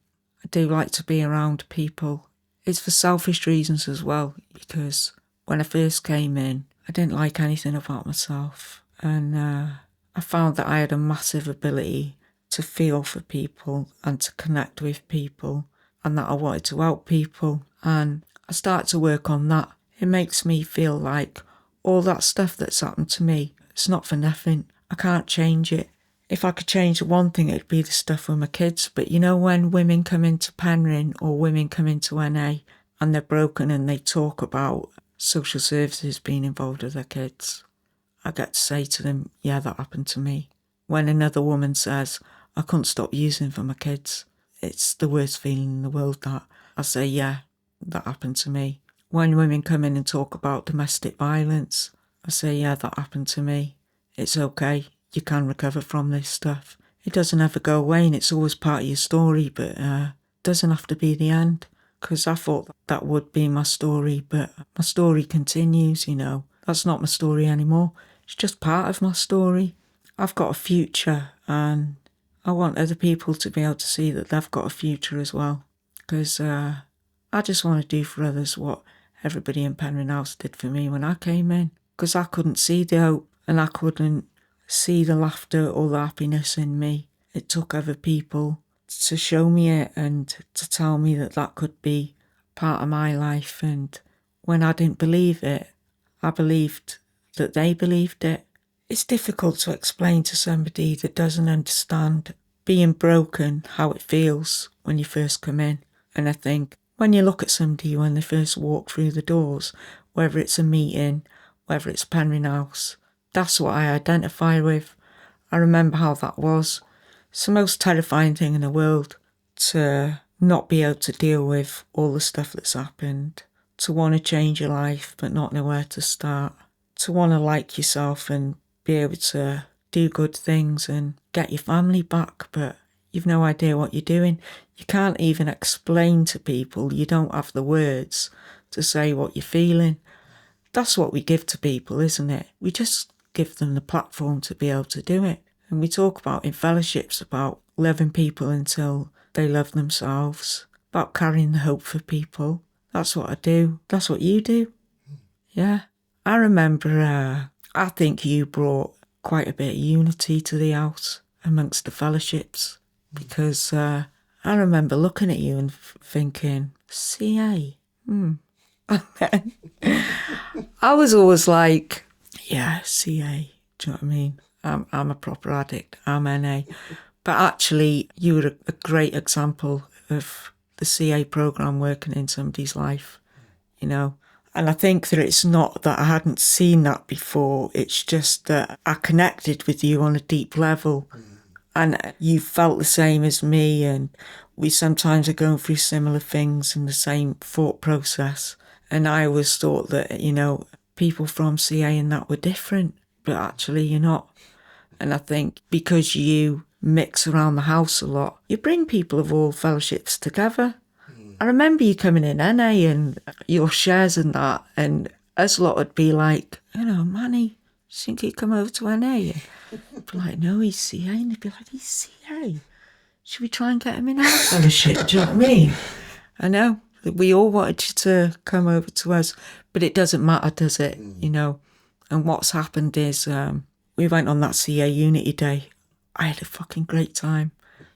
do like to be around people. It's for selfish reasons as well, because when I first came in, I didn't like anything about myself. And I found that I had a massive ability to feel for people and to connect with people, and that I wanted to help people. And I started to work on that. It makes me feel like all that stuff that's happened to me, it's not for nothing. I can't change it. If I could change one thing, it'd be the stuff with my kids. But when women come into Penryn or women come into NA and they're broken and they talk about social services being involved with their kids, I get to say to them, yeah, that happened to me. When another woman says, I couldn't stop using for my kids. It's the worst feeling in the world that I say, yeah, that happened to me. When women come in and talk about domestic violence, I say, yeah, that happened to me. It's okay. You can recover from this stuff. It doesn't ever go away and it's always part of your story, but it doesn't have to be the end. Because I thought that would be my story, but my story continues, you know. That's not my story anymore. It's just part of my story. I've got a future and I want other people to be able to see that they've got a future as well. Because I just want to do for others what everybody in Penryn House did for me when I came in. Because I couldn't see the hope and I couldn't see the laughter or the happiness in me. It took other people to show me it and to tell me that that could be part of my life. And when I didn't believe it, I believed that they believed it. It's difficult to explain to somebody that doesn't understand being broken, how it feels when you first come in. And I think when you look at somebody when they first walk through the doors, whether it's a meeting, whether it's Penryn House, that's what I identify with. I remember how that was. It's the most terrifying thing in the world to not be able to deal with all the stuff that's happened, to want to change your life but not know where to start, to want to like yourself and be able to do good things and get your family back, but you've no idea what you're doing. You can't even explain to people. You don't have the words to say what you're feeling. That's what we give to people, isn't it? We just give them the platform to be able to do it. And we talk about in fellowships about loving people until they love themselves, about carrying the hope for people. That's what I do. That's what you do. Yeah. I remember, I think you brought quite a bit of unity to the house amongst the fellowships, because I remember looking at you and thinking, CA? And then I was always like, yeah, CA. Do you know what I mean? I'm a proper addict. I'm NA. But actually, you were a great example of the CA programme working in somebody's life, you know. And I think that it's not that I hadn't seen that before. It's just that I connected with you on a deep level. And you felt the same as me. And we sometimes are going through similar things and the same thought process. And I always thought that, you know, people from CA and that were different. But actually, you're not. And I think because you mix around the house a lot, you bring people of all fellowships together. I remember you coming in NA and your shares and that, and us lot would be like, you know, Manney, do you think he'd come over to NA? And I'd be like, no, he's CA. And they'd be like, he's CA. Should we try and get him in our fellowship? Do you know what I mean? I know. We all wanted you to come over to us, but it doesn't matter, does it? You know? And what's happened is we went on that CA Unity Day. I had a fucking great time.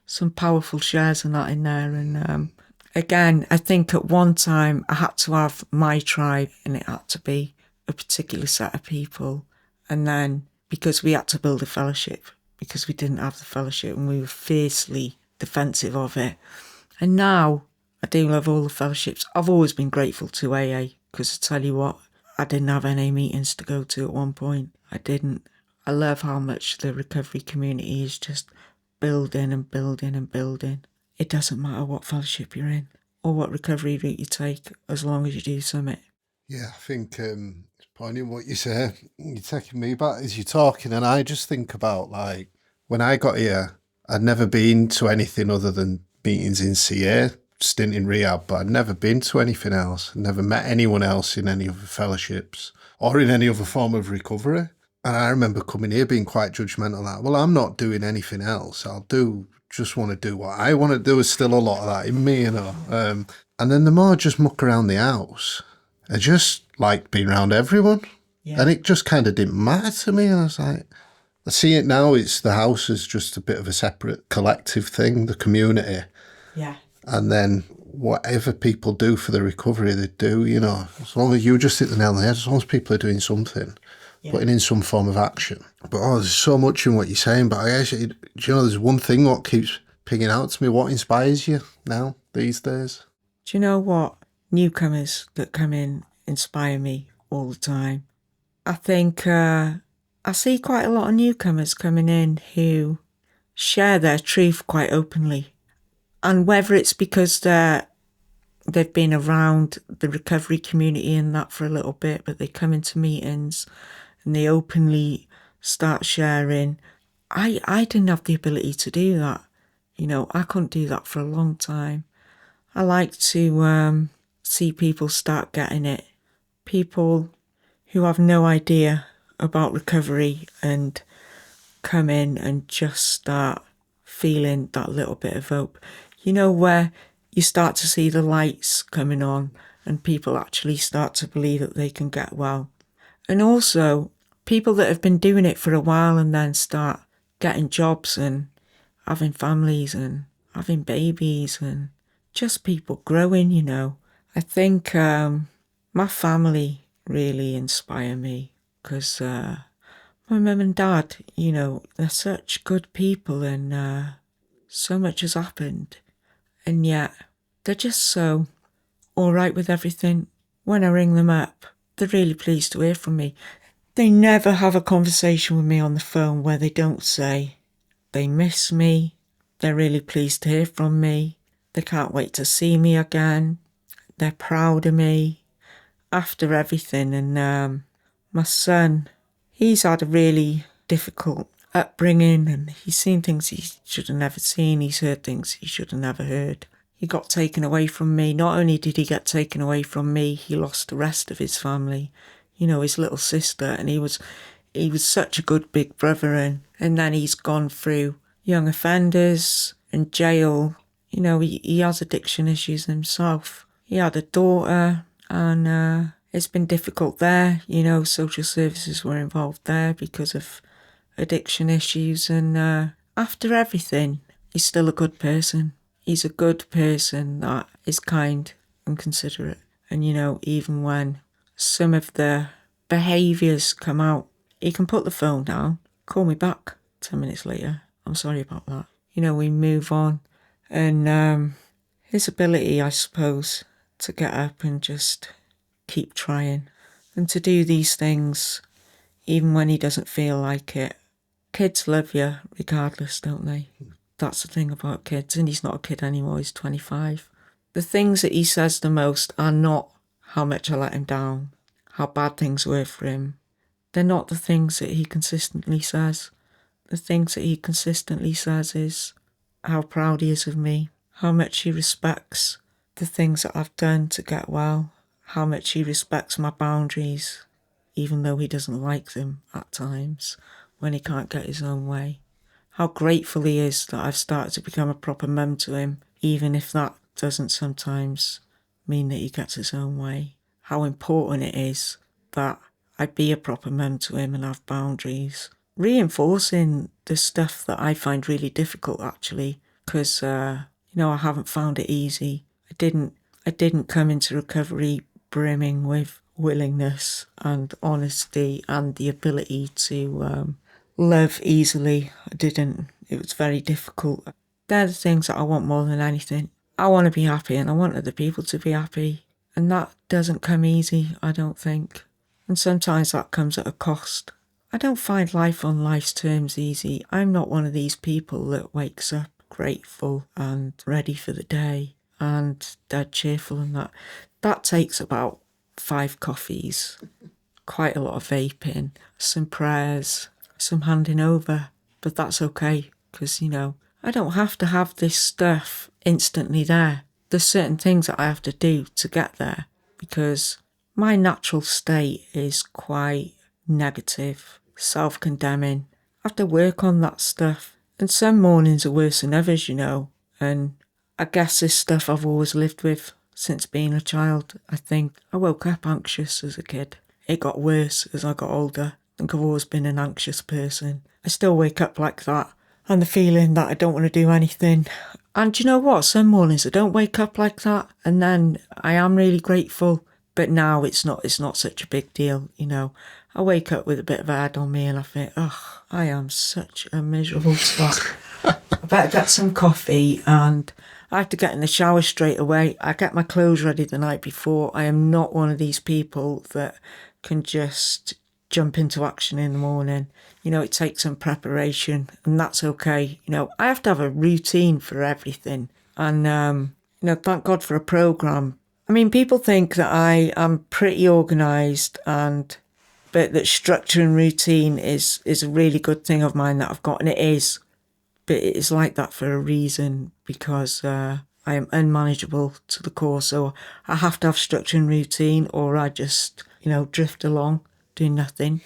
Some powerful shares and that in there. And again, I think at one time I had to have my tribe and it had to be a particular set of people. And then because we had to build a fellowship, because we didn't have the fellowship and we were fiercely defensive of it. And now I do love all the fellowships. I've always been grateful to AA because I tell you what, I didn't have NA meetings to go to at one point. I didn't. I love how much the recovery community is just building and building and building. It doesn't matter what fellowship you're in or what recovery route you take, as long as you do something. Yeah, I think it's poignant what you say. You're taking me back as you're talking, and I just think about, like, when I got here, I'd never been to anything other than meetings in CA, stint in rehab, but I'd never been to anything else. I'd never met anyone else in any other fellowships or in any other form of recovery. And I remember coming here being quite judgmental, like, well, I'm not doing anything else. Just want to do what I want to do. There's still a lot of that in me, you know. And then the more I just muck around the house, I just liked being around everyone. Yeah. And it just kind of didn't matter to me. I was like, I see it now, it's the house is just a bit of a separate collective thing, the community. Yeah. And then whatever people do for the recovery, they do, you know. As long as you just hit the nail on the head, as long as people are doing something, putting in some form of action. But there's so much in what you're saying. But I guess, you know, there's one thing what keeps pinging out to me. What inspires you now, these days? Do you know what? Newcomers that come in inspire me all the time. I think I see quite a lot of newcomers coming in who share their truth quite openly. And whether it's because they've been around the recovery community and that for a little bit, but they come into meetings and they openly start sharing. I didn't have the ability to do that. I couldn't do that for a long time. I like to see people start getting it. People who have no idea about recovery and come in and just start feeling that little bit of hope. Where you start to see the lights coming on and people actually start to believe that they can get well. And also people that have been doing it for a while and then start getting jobs and having families and having babies and just people growing, I think my family really inspire me because my mum and dad, they're such good people and so much has happened. And yet they're just so all right with everything. When I ring them up, they're really pleased to hear from me. They never have a conversation with me on the phone where they don't say they miss me, they're really pleased to hear from me, they can't wait to see me again, they're proud of me after everything. And my son, he's had a really difficult upbringing and he's seen things he should have never seen, he's heard things he should have never heard. He got taken away from me. Not only did he get taken away from me, he lost the rest of his family, his little sister, and he was such a good big brother. And then he's gone through young offenders and jail. He has addiction issues himself. He had a daughter and it's been difficult there. Social services were involved there because of addiction issues. And after everything, he's still a good person. He's a good person that is kind and considerate. And, even when some of the behaviours come out, he can put the phone down, call me back 10 minutes later. I'm sorry about that. We move on. And his ability, I suppose, to get up and just keep trying and to do these things even when he doesn't feel like it. Kids love you regardless, don't they? That's the thing about kids, and he's not a kid anymore, he's 25. The things that he says the most are not how much I let him down, how bad things were for him. They're not the things that he consistently says. The things that he consistently says is how proud he is of me, how much he respects the things that I've done to get well, how much he respects my boundaries, even though he doesn't like them at times when he can't get his own way. How grateful he is that I've started to become a proper mum to him, even if that doesn't sometimes mean that he gets his own way. How important it is that I be a proper mum to him and have boundaries. Reinforcing the stuff that I find really difficult, actually, because, I haven't found it easy. I didn't come into recovery brimming with willingness and honesty and the ability to love easily. I didn't. It was very difficult. They're the things that I want more than anything. I want to be happy and I want other people to be happy. And that doesn't come easy, I don't think. And sometimes that comes at a cost. I don't find life on life's terms easy. I'm not one of these people that wakes up grateful and ready for the day and dead cheerful and that. That takes about 5 coffees, quite a lot of vaping, some prayers, some handing over, but that's okay because, I don't have to have this stuff instantly there. There's certain things that I have to do to get there because my natural state is quite negative, self-condemning. I have to work on that stuff. And some mornings are worse than others, and I guess this stuff I've always lived with since being a child. I think I woke up anxious as a kid. It got worse as I got older. I think I've always been an anxious person. I still wake up like that and the feeling that I don't want to do anything. And do you know what? Some mornings I don't wake up like that and then I am really grateful. But now it's not such a big deal, I wake up with a bit of a head on me and I think, I am such a miserable spot. I better get some coffee and I have to get in the shower straight away. I get my clothes ready the night before. I am not one of these people that can just jump into action in the morning. It takes some preparation, and that's okay. I have to have a routine for everything. And, thank God for a program. I mean, people think that I am pretty organised, but that structure and routine is a really good thing of mine that I've got, and it is. But it is like that for a reason, because I am unmanageable to the core. So I have to have structure and routine, or I just, drift along, do nothing.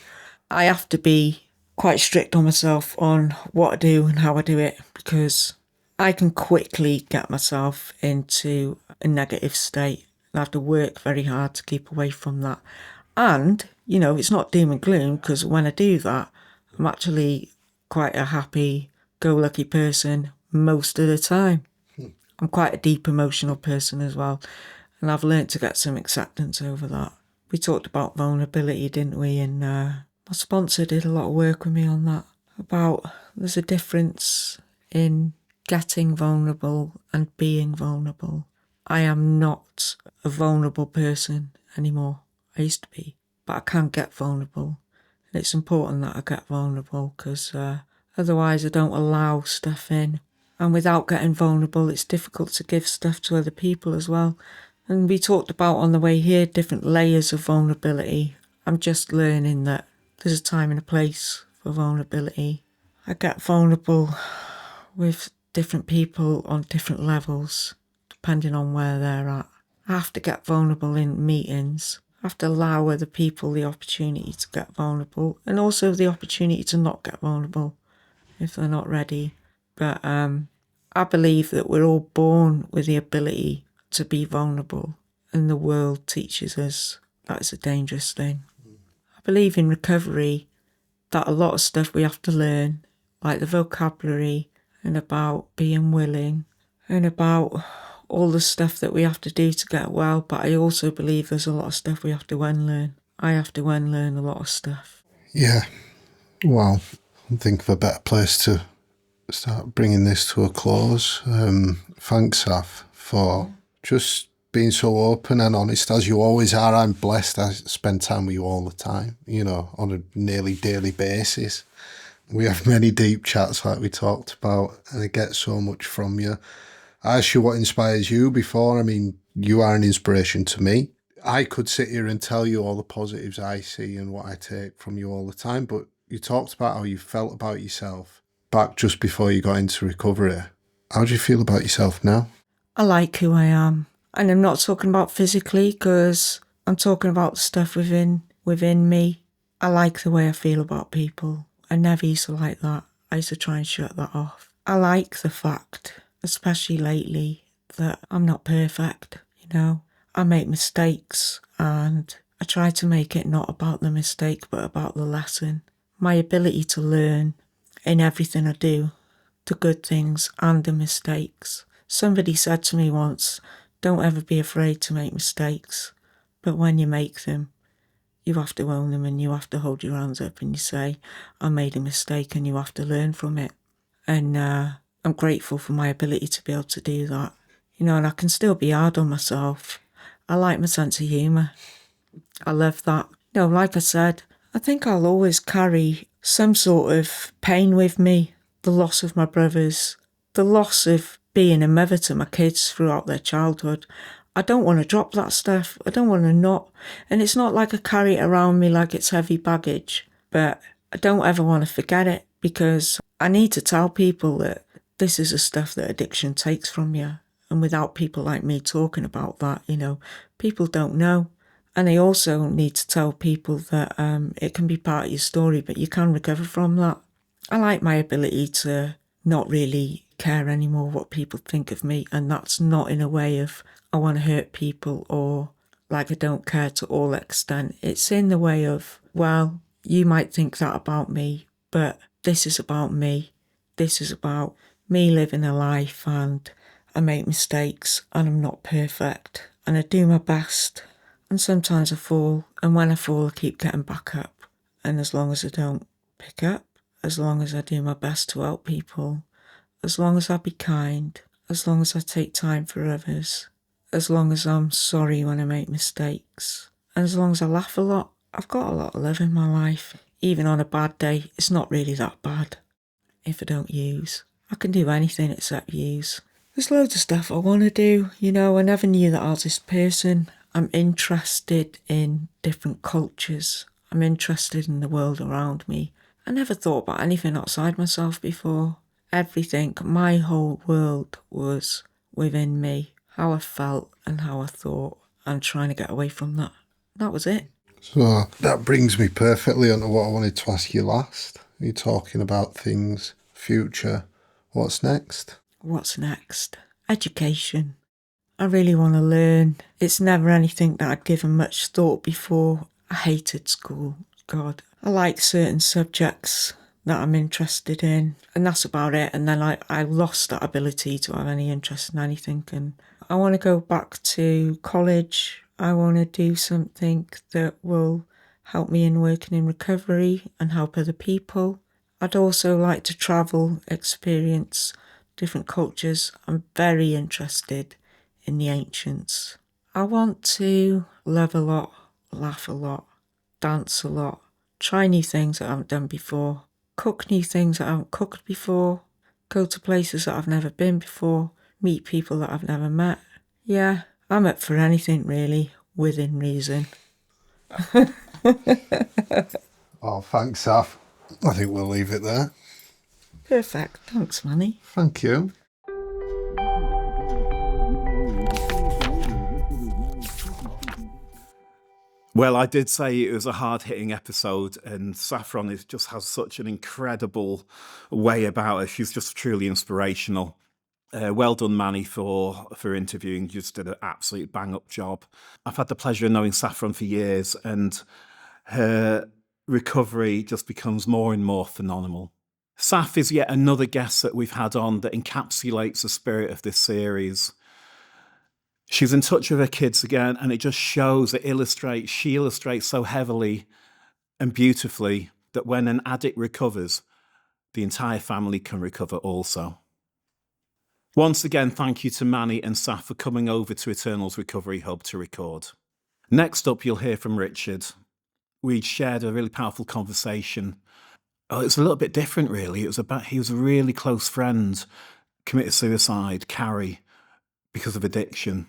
I have to be quite strict on myself on what I do and how I do it, because I can quickly get myself into a negative state. I have to work very hard to keep away from that. And, it's not doom and gloom, because when I do that, I'm actually quite a happy-go-lucky person most of the time. I'm quite a deep emotional person as well, and I've learnt to get some acceptance over that. We talked about vulnerability, didn't we? And my sponsor did a lot of work with me on that, about there's a difference in getting vulnerable and being vulnerable. I am not a vulnerable person anymore. I used to be, but I can get vulnerable. And it's important that I get vulnerable, because otherwise I don't allow stuff in. And without getting vulnerable, it's difficult to give stuff to other people as well. And we talked about on the way here different layers of vulnerability. I'm just learning that there's a time and a place for vulnerability. I get vulnerable with different people on different levels, depending on where they're at. I have to get vulnerable in meetings. I have to allow other people the opportunity to get vulnerable, and also the opportunity to not get vulnerable if they're not ready. But I believe that we're all born with the ability to be vulnerable, and the world teaches us that it's a dangerous thing. I believe in recovery that a lot of stuff we have to learn, like the vocabulary, and about being willing, and about all the stuff that we have to do to get well. But I also believe there's a lot of stuff we have to unlearn. I have to unlearn a lot of stuff. Yeah. Well, I think of a better place to start bringing this to a close. Thanks, Saf, for just being so open and honest as you always are. I'm blessed. I spend time with you all the time, on a nearly daily basis. We have many deep chats like we talked about, and I get so much from you. I asked you what inspires you before. I mean, you are an inspiration to me. I could sit here and tell you all the positives I see and what I take from you all the time, but you talked about how you felt about yourself back just before you got into recovery. How do you feel about yourself now? I like who I am. And I'm not talking about physically, because I'm talking about stuff within me. I like the way I feel about people. I never used to like that. I used to try and shut that off. I like the fact, especially lately, that I'm not perfect, I make mistakes, and I try to make it not about the mistake, but about the lesson. My ability to learn in everything I do, the good things and the mistakes. Somebody said to me once, don't ever be afraid to make mistakes, but when you make them, you have to own them, and you have to hold your hands up and you say, I made a mistake, and you have to learn from it. And I'm grateful for my ability to be able to do that. And I can still be hard on myself. I like my sense of humour. I love that. Like I said, I think I'll always carry some sort of pain with me. The loss of my brothers, the loss of being a mother to my kids throughout their childhood. I don't want to drop that stuff. I don't want to not. And it's not like I carry it around me like it's heavy baggage, but I don't ever want to forget it, because I need to tell people that this is the stuff that addiction takes from you. And without people like me talking about that, people don't know. And I also need to tell people that it can be part of your story, but you can recover from that. I like my ability to not really care anymore what people think of me, and that's not in a way of I want to hurt people or like I don't care to all extent. It's in the way of, well, you might think that about me, but this is about me. This is about me living a life, and I make mistakes, and I'm not perfect, and I do my best, and sometimes I fall, and when I fall I keep getting back up. And as long as I don't pick up, as long as I do my best to help people, as long as I be kind, as long as I take time for others, as long as I'm sorry when I make mistakes, and as long as I laugh a lot, I've got a lot of love in my life. Even on a bad day, it's not really that bad if I don't use. I can do anything except use. There's loads of stuff I want to do. I never knew that I was this person. I'm interested in different cultures. I'm interested in the world around me. I never thought about anything outside myself before. Everything, my whole world was within me. How I felt and how I thought, and trying to get away from that. That was it. So that brings me perfectly onto what I wanted to ask you last. You're talking about things, future. What's next? What's next? Education. I really want to learn. It's never anything that I'd given much thought before. I hated school. God. I like certain subjects that I'm interested in, and that's about it. And then I lost that ability to have any interest in anything, and I want to go back to college. I want to do something that will help me in working in recovery and help other people. I'd also like to travel, experience different cultures. I'm very interested in the ancients. I want to love a lot, laugh a lot, dance a lot, try new things that I haven't done before, cook new things that I haven't cooked before, go to places that I've never been before, meet people that I've never met. Yeah, I'm up for anything really, within reason. Oh, thanks, Saf. I think we'll leave it there. Perfect. Thanks, Manney. Thank you. Well, I did say it was a hard-hitting episode, and Saffron just has such an incredible way about her. She's just truly inspirational. Well done, Manney, for interviewing. You just did an absolute bang-up job. I've had the pleasure of knowing Saffron for years, and her recovery just becomes more and more phenomenal. Saf is yet another guest that we've had on that encapsulates the spirit of this series. She's in touch with her kids again, and it just shows, she illustrates so heavily and beautifully that when an addict recovers, the entire family can recover also. Once again, thank you to Manney and Saf for coming over to Eternal's Recovery Hub to record. Next up, you'll hear from Richard. We shared a really powerful conversation. It was a little bit different, really. He was a really close friend, committed suicide, Carrie, because of addiction.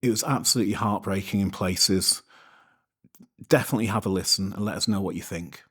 It was absolutely heartbreaking in places. Definitely have a listen and let us know what you think.